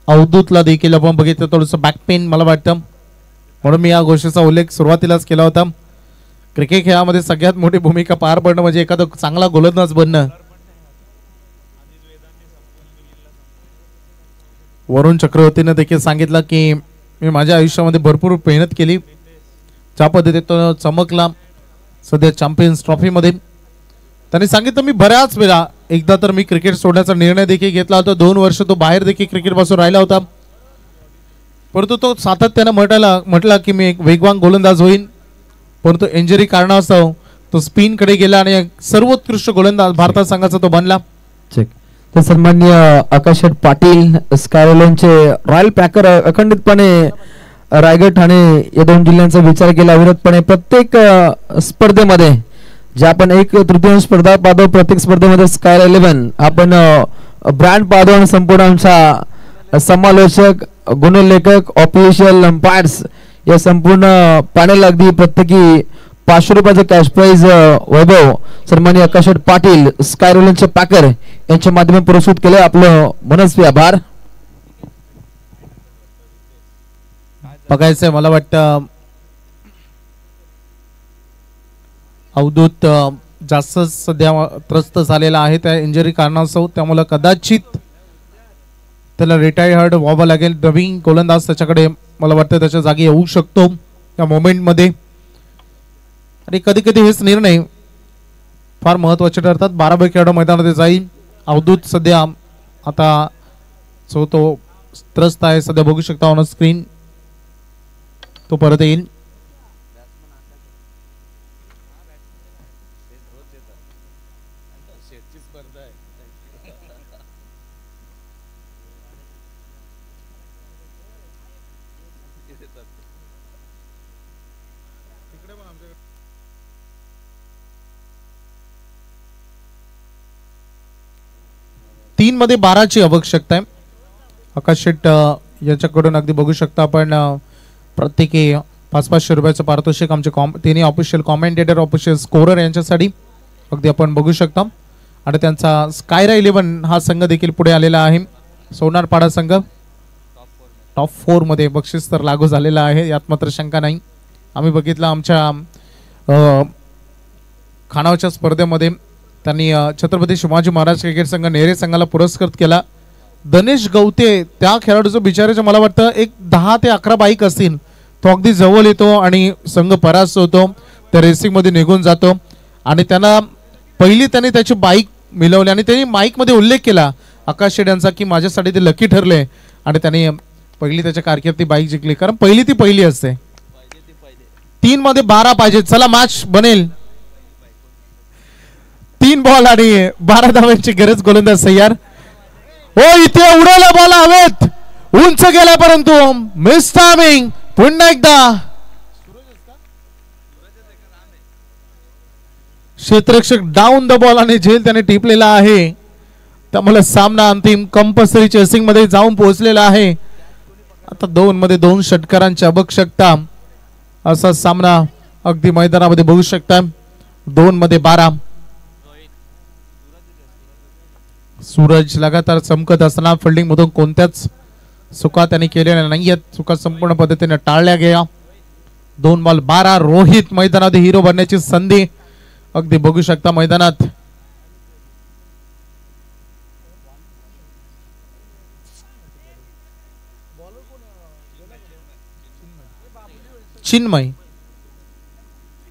अवधूतला देखील आपण बघितलं थोडंसं बॅक पेन मला वाटतं, म्हणून मी या गोष्टीचा उल्लेख सुरुवातीलाच केला होता. क्रिकेट खेळामध्ये सगळ्यात मोठी भूमिका पार पडणं म्हणजे एखादा चांगला गोलंदाज बनणं. वरुण चक्रवर्तीने देखील सांगितलं की मी माझ्या आयुष्यामध्ये भरपूर मेहनत केली, ज्या पद्धतीने चमकला सध्या चॅम्पियन्स ट्रॉफीमध्ये. त्यांनी सांगितलं मी बऱ्याच वेळा, एकदा तर मी क्रिकेट सोडण्याचा निर्णय देखील घेतला होता. 2 वर्ष तो बाहेर देखील क्रिकेट पासून राहिला होता, परंतु तो सातत्याने म्हटला की मी एक वेगवान गोलंदाज होईन, परंतु इंजरी कारणास्तव तो स्पिन कडे गेला आणि सर्वोत्कृष्ट गोलंदाज भारत संघाचा तो बनला. तर सन्माननीय आकाश पाटील स्कायलॉनचे रॉयल पॅकर अखंडितपणे रायगड ठाणे या 2 जिल्ह्यांचा विचार केला अविरतपणे प्रत्येक स्पर्धेमध्ये, जे आपण 1/3 स्पर्धा पाहतो, प्रत्येक स्पर्धेमध्ये स्काय 11 आपण ब्रँड पाहतो, आणि संपूर्ण आमचा समालोचक, गुणलेखक, ऑफिशियल अंपायर्स या संपूर्ण पॅनल अगदी प्रत्येकी 500 रुपयाचं कॅश प्राइज वैभव सन्माननीय आकाश पाटील स्कायरोलनचे पॅकर यांच्या माध्यमातून पुरस्कृत केले. आपलं मनस्वी आभार. बघायचंय मला वाटतं अवधूत जास्त सध्या त्रस्त झालेला आहे त्या इंजरी कारणास्तव, त्यामुळे कदाचित त्याला रिटायर्ड व्हावं लागेल. नवीन गोलंदाज त्याच्याकडे मला वाटतं त्याच्या जागी येऊ शकतो या मोमेंट मध्ये, आणि कधी कधी हेच निर्णय फार महत्वाचे ठरतात. 12 खेळाडू मैदानामध्ये जाईल. अवधूत सध्या आता जो तो त्रस्त आहे सध्या बघू शकता ऑन स्क्रीन, तो परत येईल. तीन मध्ये 12ची आवश्यकता आहे. आकाश शेट यांच्याकडून अगदी बघू शकता आपण प्रत्येकी 500-500 रुपयाचं पारितोषिक आमचे तिन्ही ऑफिशियल कॉमेंटेटर, ऑफिशियल स्कोरर यांच्यासाठी अगदी आपण बघू शकता. आणि त्यांचा स्कायरा 11 हा संघ देखील पुढे आलेला आहे. सोनारपाडा संघ टॉप 4 मध्ये बक्षीस तर लागू झालेला आहे, यात मात्र शंका नाही. आम्ही बघितलं आमच्या खानावच्या स्पर्धेमध्ये त्यांनी छत्रपती शिवाजी महाराज क्रिकेट संघ नेरे संघाला पुरस्कृत केला. दनेश गवते त्या खेळाडूचं बिचाराचं मला वाटतं एक 10 ते 11 बाईक असतील, तो अगदी जवळ येतो आणि संघ परास्त होतो, त्या रेसिंग मध्ये निघून जातो. आणि त्यांनी त्याची बाईक मिळवली, आणि त्यांनी माईक मध्ये उल्लेख केला आकाश शेड यांचा की माझ्यासाठी ते लकी ठरले, आणि त्यांनी पहिली त्याच्या कारकिर्दीत बाईक जिंकली, कारण पहिली ती पहिली असते. 3 मध्ये 12 पाहिजे. चला मॅच बनेल. 3 बॉल आणि 12 धावांची गरज. गोलंदाज तयार. हो, इथे उडवला बॉल हवेत, उंच गेला, परंतु मिस टायमिंग. पुन्हा एकदा क्षेत्ररक्षक डाऊन द बॉल आणि झेल त्याने टिपलेला आहे. त्यामुळे सामना अंतिम कंपल्सरी चेसिंग मध्ये जाऊन पोहोचलेला आहे. आता 2 मध्ये 2 षटकारांची आवश्यकता असा सामना अगदी मैदानामध्ये बघू शकता. 2 मध्ये 12. सूरज लगातार चमकत असताना फिल्डिंग मधून कोणत्याच चुका त्यांनी केलेल्या नाहीयेत. चुका संपूर्ण पद्धतीने टाळल्या गेल्या. 2 बॉल 12. रोहित मैदानात हिरो बनण्याची संधी अगदी बघू शकता मैदानात. चिन्मय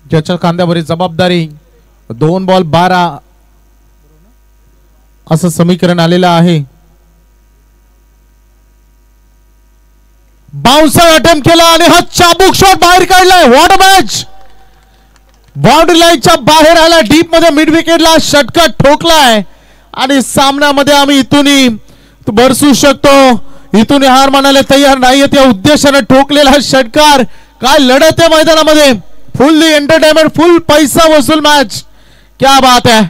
ज्याच्या खांद्यावरील जबाबदारी. 2 बॉल 12 असं समीकरण आलेलं आहे. बाउन्सर अटेम्प्ट केला आणि हा चाबूक शॉट बाहेर काढलाय. What a match. बाउंड्री लाईनच्या बाहेर आला. डीप मध्ये मिड विकेटला षटकार ठोकलाय आणि सामन्यामध्ये आम्ही इथूनही बरसू शकतो. इथून हार मानायला तयार नाहीये त्या उद्देशाने ठोकलेला षटकार. काय लढत आहे मैदानामध्ये. फुल्ली एंटरटेनमेंट, फुल पैसा वसूल मॅच. क्या बात है.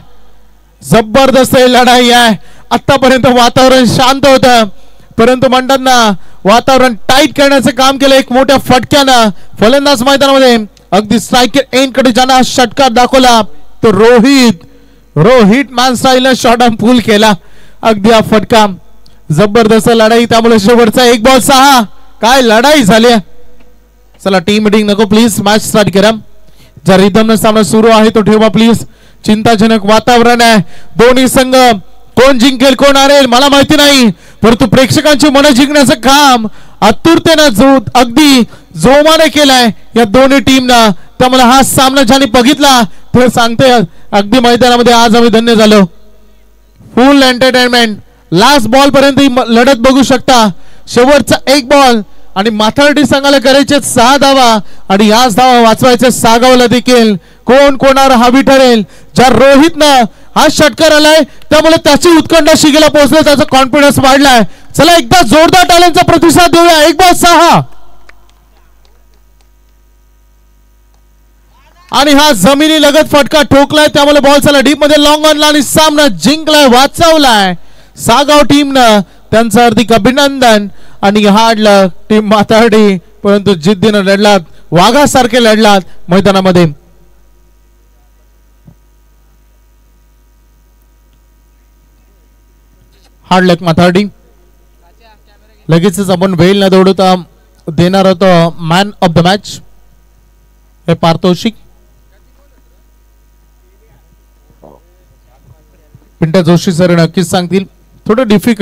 जबरदस्त लढाई आहे. आतापर्यंत वातावरण शांत होतं परंतु मंडळांना वातावरण टाईट करण्याचं काम केलं एक मोठ्या फटक्यानं. फलंदाज मैदानामध्ये अगदी स्ट्रायकर एंड कडे ज्यानं षटकार दाखवला तो रोहित मॅन स्टाईलने शॉट ऑन पूल केला. अगदी हा फटका. जबरदस्त लढाई. त्यामुळे शेवटचा 1 बॉल 6. काय लढाई झाली. चला टीम मीटिंग नको प्लीज. मॅच स्टार्ट करा. ज्या रिदमने सामना सुरू आहे तो ठेवा प्लीज. चिंताजनक वातावरण आहे. दोन्ही संघ कोण जिंकेल कोण हारेल मला माहिती नाही परंतु प्रेक्षकांची मन जिंकण्याचं काम आतुरतेनं अगदी जोमाने केलाय या दोन्ही टीमना. त्यामुळे हा सामना ज्यांनी बघितला ते सांगते अगदी मैदानामध्ये आज आम्ही धन्य झालो. Full entertainment. लास्ट बॉल पर्यंत लढत बघू शकता. शेवटचा 1 बॉल आणि माथाडी संघाला करायचे 6 धावा आणि याच धावा वाचवायचे सागावला देखील. कोण कोणावर हावी ठरेल. ज्या रोहितनं हा षटकार आलाय त्यामुळे त्याची उत्कंठा शिगेला पोहोचले. त्याचा कॉन्फिडन्स वाढलाय. चला एकदा जोरदार टाळ्यांचा प्रतिसाद देऊया. 1 बॉल 6 आणि हा जमिनी लगत फटका ठोकलाय. त्यामुळे बॉल चला डीप मध्ये लॉंग ऑनला आणि सामना जिंकलाय वाचवलाय सागाव टीमनं. त्यांचं हार्दिक अभिनंदन. आणि हाडलं टीम माथाडी परंतु जिद्दीनं लढलात. वाघासारखे लढलात मैदानामध्ये. हार्डलक माथाडी. लगेचच आपण वेळ न दौडता देणार होतो मॅन ऑफ द मॅच हे पारितोषिक. पिंट्या जोशी सर नक्कीच सांगतील. थोडं डिफिकल्ट